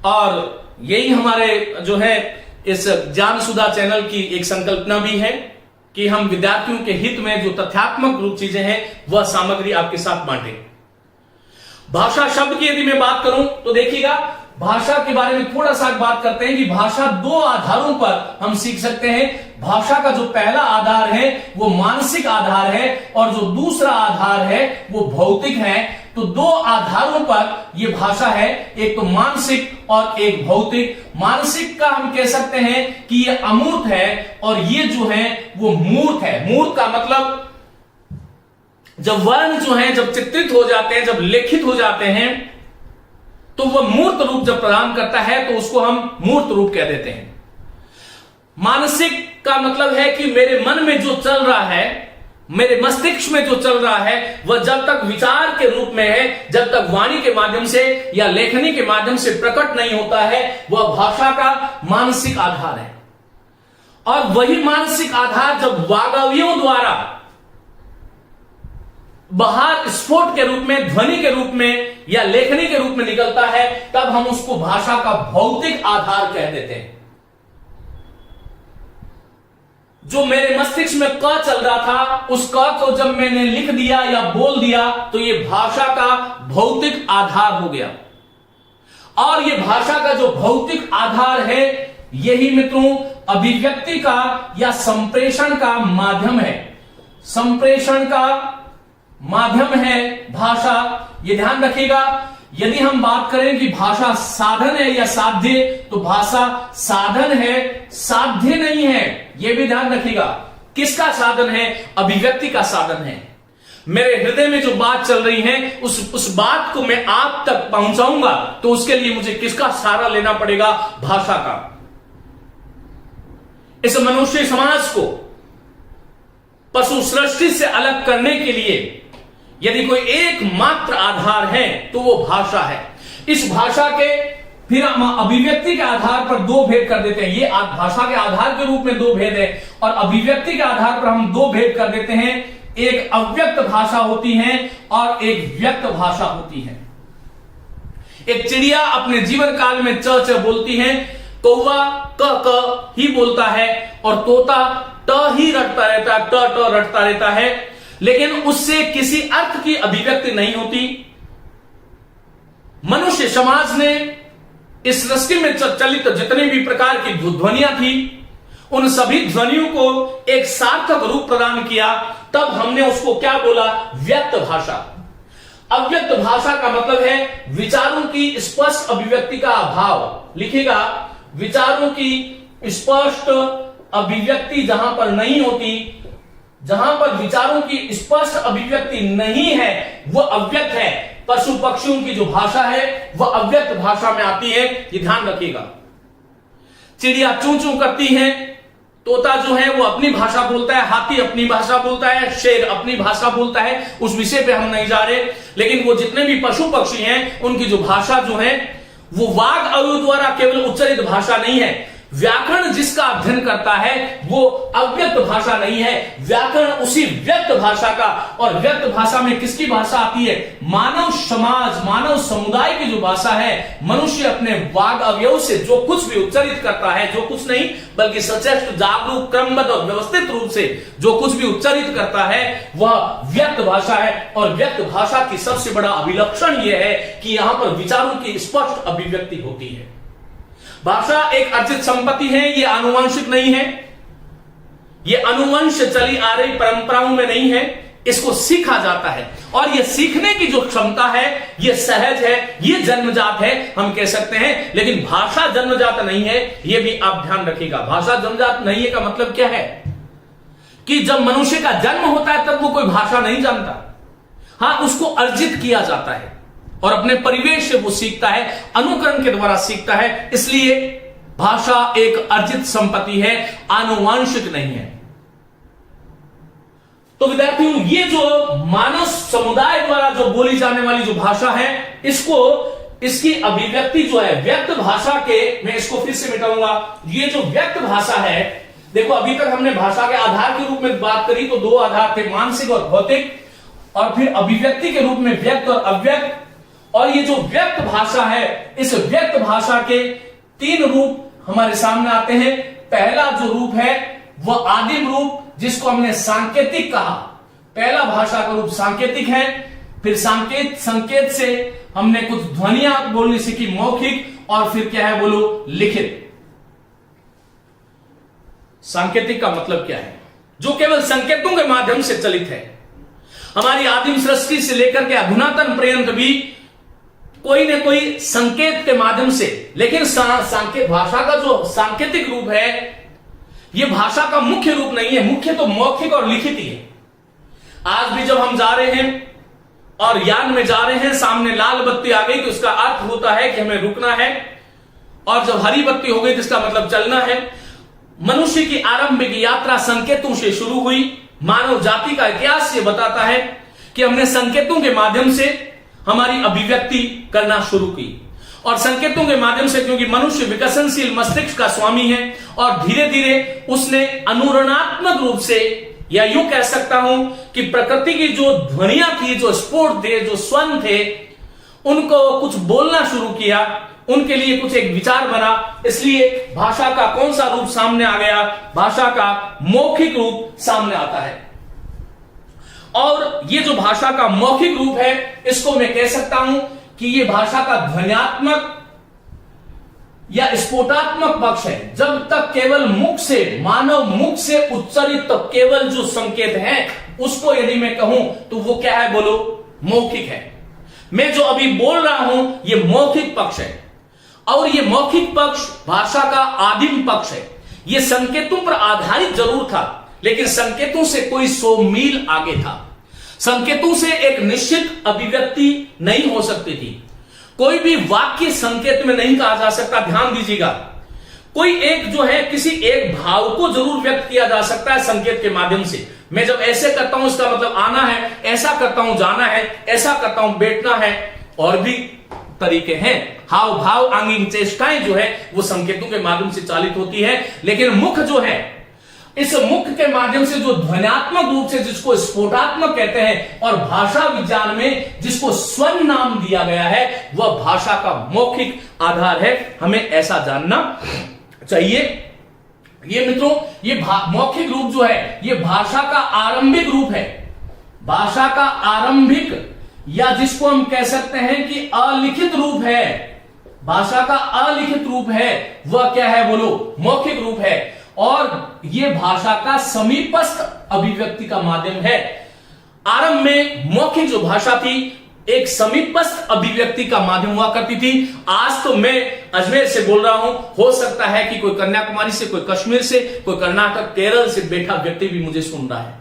और यही हमारे जो है इस ज्ञान सुधा चैनल की एक संकल्पना भी है कि हम विद्यार्थियों के हित में जो तथ्यात्मक रूप चीजें हैं वह सामग्री आपके साथ बांटें। भाषा शब्द की यदि मैं बात करूं तो देखिएगा, भाषा के बारे में थोड़ा सा बात करते हैं कि भाषा 2 आधारों पर हम सीख सकते हैं। भाषा का जो पहला आधार है वो मानसिक आधार है, और जो दूसरा आधार है वो भौतिक है। तो 2 आधारों पर यह भाषा है, एक तो मानसिक और एक भौतिक। मानसिक का हम कह सकते हैं कि यह अमूर्त है, और ये जो है वो मूर्त है। मूर्त का मतलब जब वर्ण जो है जब चित्रित हो जाते हैं, जब लिखित हो जाते हैं, तो वह मूर्त रूप जब प्रदान करता है तो उसको हम मूर्त रूप कह देते हैं। मानसिक का मतलब है कि मेरे मन में जो चल रहा है, मेरे मस्तिष्क में जो चल रहा है, वह जब तक विचार के रूप में है, जब तक वाणी के माध्यम से या लेखनी के माध्यम से प्रकट नहीं होता है, वह भाषा का मानसिक आधार है। और वही मानसिक आधार जब वागवयों द्वारा बाहर स्फोट के रूप में, ध्वनि के रूप में या लेखनी के रूप में निकलता है, तब हम उसको भाषा का भौतिक आधार कह देते हैं। जो मेरे मस्तिष्क में क चल रहा था, उस क को जब मैंने लिख दिया या बोल दिया तो यह भाषा का भौतिक आधार हो गया। और यह भाषा का जो भौतिक आधार है, यही मित्रों अभिव्यक्ति का या संप्रेषण का माध्यम है। संप्रेषण का माध्यम है भाषा। ये ध्यान रखिएगा, यदि हम बात करें कि भाषा साधन है या साध्य, तो भाषा साधन है, साध्य नहीं है। यह भी ध्यान रखिएगा। किसका साधन है? अभिव्यक्ति का साधन है। मेरे हृदय में जो बात चल रही है, उस बात को मैं आप तक पहुंचाऊंगा, तो उसके लिए मुझे किसका सहारा लेना पड़ेगा? भाषा का। इस मनुष्य समाज को पशु सृष्टि से अलग करने के लिए यदि कोई एकमात्र आधार है तो वो भाषा है। इस भाषा के फिर हम अभिव्यक्ति के आधार पर 2 भेद कर देते हैं। ये भाषा के आधार के रूप में 2 भेद है, और अभिव्यक्ति के आधार पर हम 2 भेद कर देते हैं। एक अव्यक्त भाषा होती है और एक व्यक्त भाषा होती है। एक चिड़िया अपने जीवन काल में च च बोलती है, कौवा क क ही बोलता है, और तोता ट ही रटता रहता है, ट ट रटता रहता है, लेकिन उससे किसी अर्थ की अभिव्यक्ति नहीं होती। मनुष्य समाज ने इस सृष्टि में चलित जितने भी प्रकार की ध्वनियां थी, उन सभी ध्वनियों को एक सार्थक रूप प्रदान किया। तब हमने उसको क्या बोला? व्यक्त भाषा। अव्यक्त भाषा का मतलब है विचारों की स्पष्ट अभिव्यक्ति का अभाव। लिखिएगा, विचारों की स्पष्ट अभिव्यक्ति जहां पर नहीं होती, जहां पर विचारों की स्पष्ट अभिव्यक्ति नहीं है, वह अव्यक्त है। पशु पक्षियों की जो भाषा है वह अव्यक्त भाषा में आती है। ये ध्यान रखिएगा। चिड़िया चूं चूं करती है, तोता जो है वो अपनी भाषा बोलता है, हाथी अपनी भाषा बोलता है, शेर अपनी भाषा बोलता है। उस विषय पे हम नहीं जा रहे, लेकिन वो जितने भी पशु पक्षी हैं उनकी जो भाषा जो है वो वाग अवयव द्वारा केवल उच्चारित भाषा नहीं है। व्याकरण जिसका अध्ययन करता है वो अव्यक्त भाषा नहीं है, व्याकरण उसी व्यक्त भाषा का। और व्यक्त भाषा में किसकी भाषा आती है? मानव समाज, मानव समुदाय की जो भाषा है। मनुष्य अपने वाग अवयव से जो कुछ भी उच्चारित करता है, जो कुछ नहीं बल्कि सचेत, जागरूक, क्रमबद्ध और व्यवस्थित रूप से जो कुछ भी उच्चारित करता है, वह व्यक्त भाषा है। और व्यक्त भाषा की सबसे बड़ा अभिलक्षण यह है कि यहां पर विचारों की स्पष्ट अभिव्यक्ति होती है। भाषा एक अर्जित संपत्ति है, यह आनुवंशिक नहीं है, यह अनुवंश चली आ रही परंपराओं में नहीं है। इसको सीखा जाता है। और यह सीखने की जो क्षमता है यह सहज है, यह जन्मजात है हम कह सकते हैं। लेकिन भाषा जन्मजात नहीं है, यह भी आप ध्यान रखिएगा। भाषा जन्मजात नहीं है का मतलब क्या है कि जब मनुष्य का जन्म होता है तब वो कोई भाषा नहीं जानता। हां, उसको अर्जित किया जाता है और अपने परिवेश से वो सीखता है, अनुकरण के द्वारा सीखता है। इसलिए भाषा एक अर्जित संपत्ति है, आनुवांशिक नहीं है। तो विद्यार्थियों, ये जो मानव समुदाय द्वारा जो बोली जाने वाली जो भाषा है, इसकी अभिव्यक्ति जो है व्यक्त भाषा के, मैं इसको फिर से मिटाऊंगा। ये जो व्यक्त भाषा है, देखो अभी तक हमने भाषा के आधार के रूप में बात करी तो दो आधार थे, मानसिक और भौतिक, और फिर अभिव्यक्ति के रूप में व्यक्त और अव्यक्त। और ये जो व्यक्त भाषा है, इस व्यक्त भाषा के तीन रूप हमारे सामने आते हैं। पहला जो रूप है वह आदिम रूप, जिसको हमने सांकेतिक कहा। पहला भाषा का रूप सांकेतिक है। फिर संकेत से हमने कुछ ध्वनियां बोलनी सीखी, मौखिक, और फिर क्या है बोलो, लिखित। सांकेतिक का मतलब क्या है? जो केवल संकेतों के माध्यम से चलित है। हमारी आदिम सृष्टि से लेकर के अधुनातन पर्यंत भी कोई न कोई संकेत के माध्यम से, लेकिन सांकेत भाषा का जो सांकेतिक रूप है यह भाषा का मुख्य रूप नहीं है। मुख्य तो मौखिक और लिखित ही है। आज भी जब हम जा रहे हैं और यान में जा रहे हैं, सामने लाल बत्ती आ गई तो उसका अर्थ होता है कि हमें रुकना है, और जब हरी बत्ती हो गई तो इसका मतलब चलना है। मनुष्य की आरंभिक यात्रा संकेतों से शुरू हुई। मानव जाति का इतिहास ये बताता है कि हमने संकेतों के माध्यम से हमारी अभिव्यक्ति करना शुरू की, और संकेतों के माध्यम से, क्योंकि मनुष्य विकसनशील मस्तिष्क का स्वामी है, और धीरे धीरे उसने अनुरणात्मक रूप से, या यूं कह सकता हूं कि प्रकृति की जो ध्वनियां थी, जो स्फोट थे, जो स्वन थे, उनको कुछ बोलना शुरू किया, उनके लिए कुछ एक विचार बना। इसलिए भाषा का कौन सा रूप सामने आ गया? भाषा का मौखिक रूप सामने आता है। और ये जो भाषा का मौखिक रूप है, इसको मैं कह सकता हूं कि ये भाषा का ध्वन्यात्मक या स्फोटात्मक पक्ष है। जब तक केवल मुख से, मानव मुख से उच्चारित केवल जो संकेत है, उसको यदि मैं कहूं तो वो क्या है बोलो? मौखिक है। मैं जो अभी बोल रहा हूं ये मौखिक पक्ष है, और ये मौखिक पक्ष भाषा का आदिम पक्ष है। ये संकेतों पर आधारित जरूर था, लेकिन संकेतों से कोई 100 मील आगे था। संकेतों से एक निश्चित अभिव्यक्ति नहीं हो सकती थी। कोई भी वाक्य संकेत में नहीं कहा जा सकता। ध्यान दीजिएगा, कोई एक जो है किसी एक भाव को जरूर व्यक्त किया जा सकता है संकेत के माध्यम से। मैं जब ऐसे करता हूं इसका मतलब आना है, ऐसा करता हूं जाना है, ऐसा करता हूं बैठना है, और भी तरीके हैं। हाव भाव, आंगिक चेष्टाएं जो है वो संकेतों के माध्यम से चालित होती है। लेकिन मुख जो है, इस मुख के माध्यम से जो ध्वन्यात्मक रूप से, जिसको स्फोटात्मक कहते हैं, और भाषा विज्ञान में जिसको स्वन नाम दिया गया है, वह भाषा का मौखिक आधार है। हमें ऐसा जानना चाहिए। ये मित्रों, ये मौखिक रूप जो है ये भाषा का आरंभिक रूप है। भाषा का आरंभिक, या जिसको हम कह सकते हैं कि अलिखित रूप है। भाषा का अलिखित रूप है, वह क्या है बोलो? मौखिक रूप है। और यह भाषा का समीपस्थ अभिव्यक्ति का माध्यम है। आरंभ में मौखिक जो भाषा थी एक समीपस्थ अभिव्यक्ति का माध्यम हुआ करती थी। आज तो मैं अजमेर से बोल रहा हूं, हो सकता है कि कोई कन्याकुमारी से, कोई कश्मीर से, कोई कर्नाटक, केरल से बैठा व्यक्ति भी मुझे सुन रहा है।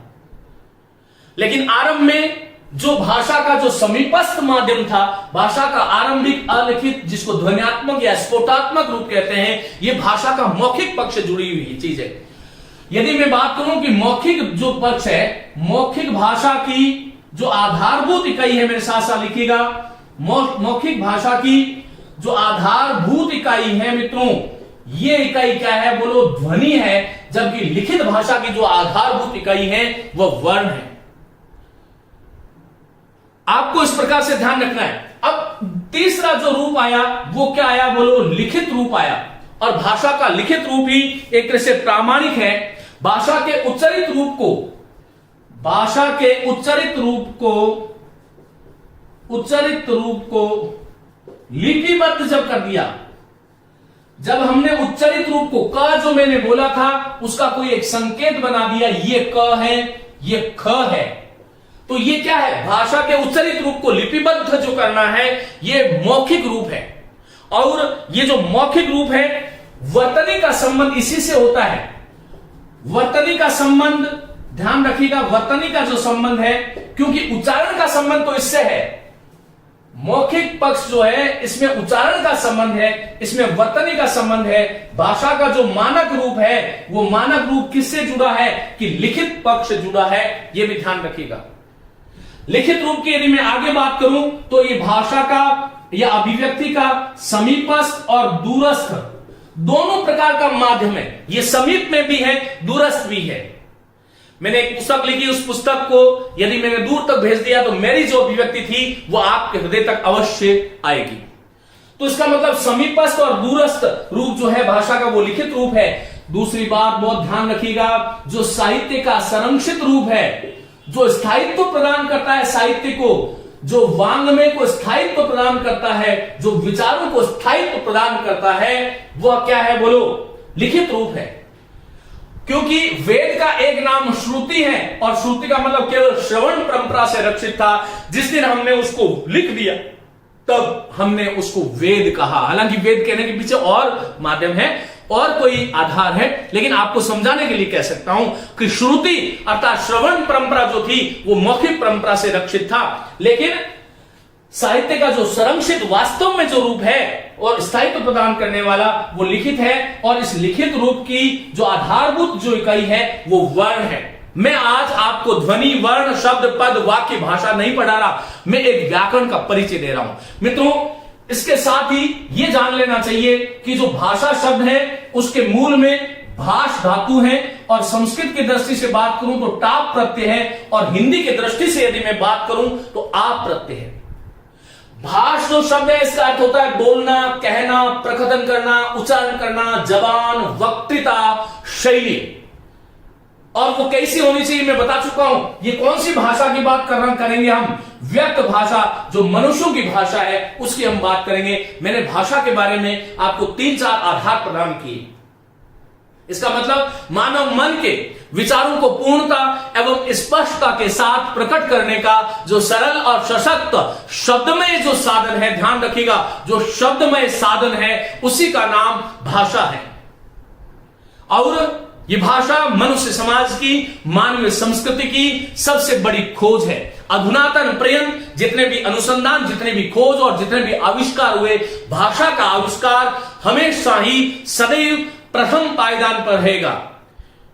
लेकिन आरंभ में जो भाषा का जो समीपस्थ माध्यम था, भाषा का आरंभिक अलिखित, जिसको ध्वन्यात्मक या स्फोटात्मक रूप कहते हैं, यह भाषा का मौखिक पक्ष से जुड़ी हुई चीज है। यदि मैं बात करूं कि मौखिक जो पक्ष है, मौखिक भाषा की जो आधारभूत इकाई है, मेरे साथ साथ लिखिएगा, मौखिक भाषा की जो आधारभूत इकाई है मित्रों, ये इकाई क्या है बोलो? ध्वनि है। जबकि लिखित भाषा की जो आधारभूत इकाई है वह वर्ण है। आपको इस प्रकार से ध्यान रखना है। अब तीसरा जो रूप आया वो क्या आया बोलो? लिखित रूप आया। और भाषा का लिखित रूप ही एक तरह से प्रामाणिक है। भाषा के उच्चारित रूप को, भाषा के उच्चारित रूप को लिपिबद्ध जब कर दिया, जब हमने उच्चारित रूप को, क जो मैंने बोला था उसका कोई एक संकेत बना दिया, ये क है, ये ख है, तो ये क्या है, भाषा के उच्चरित रूप को लिपिबद्ध जो करना है ये मौखिक रूप है। और ये जो मौखिक रूप है, वर्तनी का संबंध इसी से होता है। वर्तनी का संबंध ध्यान रखिएगा, वर्तनी का जो संबंध है, क्योंकि उच्चारण का संबंध तो इससे है। मौखिक पक्ष जो है इसमें उच्चारण का संबंध है, इसमें वर्तनी का संबंध है। भाषा का जो मानक रूप है वो मानक रूप किससे जुड़ा है कि लिखित पक्ष जुड़ा है, ये भी ध्यान रखिएगा। लिखित रूप की यदि मैं आगे बात करूं तो ये भाषा का या अभिव्यक्ति का समीपस्थ और दूरस्थ दोनों प्रकार का माध्यम है। ये समीप में भी है, दूरस्थ भी है। मैंने एक पुस्तक लिखी, उस पुस्तक को यदि मैंने दूर तक भेज दिया तो मेरी जो अभिव्यक्ति थी वो आपके हृदय तक अवश्य आएगी। तो इसका मतलब समीपस्थ और दूरस्थ रूप जो है भाषा का वो लिखित रूप है। दूसरी बात बहुत ध्यान रखिएगा, जो साहित्य का संरक्षित रूप है, जो स्थायित्व प्रदान करता है साहित्य को, जो वाङ्मय को स्थायित्व प्रदान करता है, जो विचारों को स्थायित्व प्रदान करता है, वह क्या है बोलो, लिखित रूप है। क्योंकि वेद का एक नाम श्रुति है और श्रुति का मतलब केवल श्रवण परंपरा से रक्षित था। जिस दिन हमने उसको लिख दिया तब हमने उसको वेद कहा। हालांकि वेद कहने के पीछे और माध्यम है और कोई आधार है, लेकिन आपको समझाने के लिए कह सकता हूं कि श्रुति अर्थात श्रवण परंपरा जो थी वो मौखिक परंपरा से रक्षित था, लेकिन साहित्य का जो संरक्षित वास्तव में जो रूप है और स्थायित्व प्रदान करने वाला वो लिखित है। और इस लिखित रूप की जो आधारभूत जो इकाई है वो वर्ण है। मैं आज आपको ध्वनि, वर्ण, शब्द, पद, वाक्य, भाषा नहीं पढ़ा रहा, मैं एक व्याकरण का परिचय दे रहा हूं। मित्रों, इसके साथ ही यह जान लेना चाहिए कि जो भाषा शब्द है उसके मूल में भाष धातु है, और संस्कृत की दृष्टि से बात करूं तो टाप प्रत्यय है, और हिंदी की दृष्टि से यदि मैं बात करूं तो आप प्रत्यय है। भाष जो शब्द है इसका अर्थ होता है बोलना, कहना, प्रकथन करना, उच्चारण करना, जबान, वक्तृता, शैली। और वो कैसी होनी चाहिए मैं बता चुका हूं। ये कौन सी भाषा की बात करेंगे हम, व्यक्त भाषा, जो मनुष्यों की भाषा है उसकी हम बात करेंगे। मैंने भाषा के बारे में आपको 3-4 आधार प्रदान किए। इसका मतलब मानव मन के विचारों को पूर्णता एवं स्पष्टता के साथ प्रकट करने का जो सरल और सशक्त शब्दमय जो साधन है, ध्यान रखिएगा, जो शब्दमय साधन है उसी का नाम भाषा है। और ये भाषा मनुष्य समाज की, मानवीय संस्कृति की सबसे बड़ी खोज है। अधुनातन पर्यंत जितने भी अनुसंधान, जितने भी खोज और जितने भी आविष्कार हुए, भाषा का आविष्कार हमेशा ही सदैव प्रथम पायदान पर रहेगा।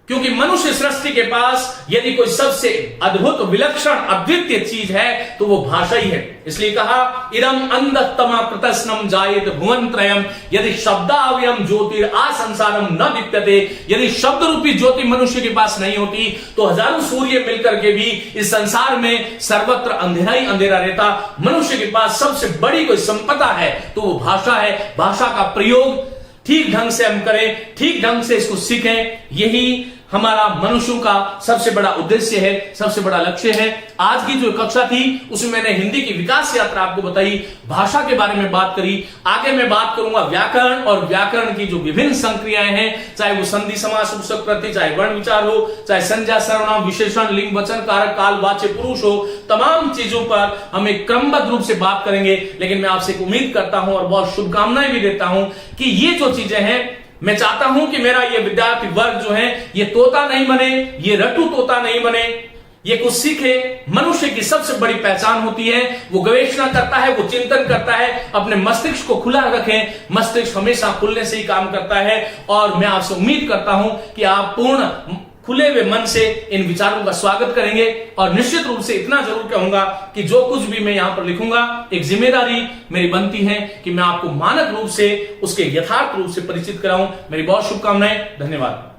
क्योंकि मनुष्य सृष्टि के पास यदि कोई सबसे अद्भुत, विलक्षण, अद्वितीय चीज है तो वो भाषा ही है। इसलिए कहा, इदम अंधतमा कृतस्नम जायेत भुवन त्रयम यदि शब्दावयम ज्योतिर आ संसारम न दीप्यते। यदि शब्द रूपी ज्योति मनुष्य के पास नहीं होती तो हजारों सूर्य मिलकर के भी इस संसार में सर्वत्र अंधेरा ही अंधेरा रहता। मनुष्य के पास सबसे बड़ी कोई संपदा है तो वो भाषा है। भाषा का प्रयोग ठीक ढंग से हम करें, ठीक ढंग से इसको सीखें, यही हमारा मनुष्यों का सबसे बड़ा उद्देश्य है, सबसे बड़ा लक्ष्य है। आज की जो कक्षा थी उसमें मैंने हिंदी की विकास यात्रा आपको बताई, भाषा के बारे में बात करी। आगे मैं बात करूंगा व्याकरण और व्याकरण की जो विभिन्न संक्रियाएं हैं, चाहे वो संधि, समास, उपसर्ग, प्रत्यय, चाहे वर्ण विचार हो, चाहे संज्ञा, सर्वनाम, विशेषण, लिंग, वचन, कारक, काल, वाच्य, पुरुष हो, तमाम चीजों पर हम एक क्रमबद्ध रूप से बात करेंगे। लेकिन मैं आपसे उम्मीद करता हूं और बहुत शुभकामनाएं भी देता हूं कि ये जो चीजें हैं, मैं चाहता हूं कि मेरा ये विद्यार्थी वर्ग जो है ये तोता नहीं बने, ये रट्टू तोता नहीं बने, ये कुछ सीखे। मनुष्य की सबसे बड़ी पहचान होती है वो गवेषणा करता है, वो चिंतन करता है। अपने मस्तिष्क को खुला रखें, मस्तिष्क हमेशा खुलने से ही काम करता है। और मैं आपसे उम्मीद करता हूं कि आप पूर्ण खुले हुए मन से इन विचारों का स्वागत करेंगे। और निश्चित रूप से इतना जरूर कहूंगा कि जो कुछ भी मैं यहां पर लिखूंगा, एक जिम्मेदारी मेरी बनती है कि मैं आपको मानक रूप से उसके यथार्थ रूप से परिचित कराऊं। मेरी बहुत शुभकामनाएं, धन्यवाद।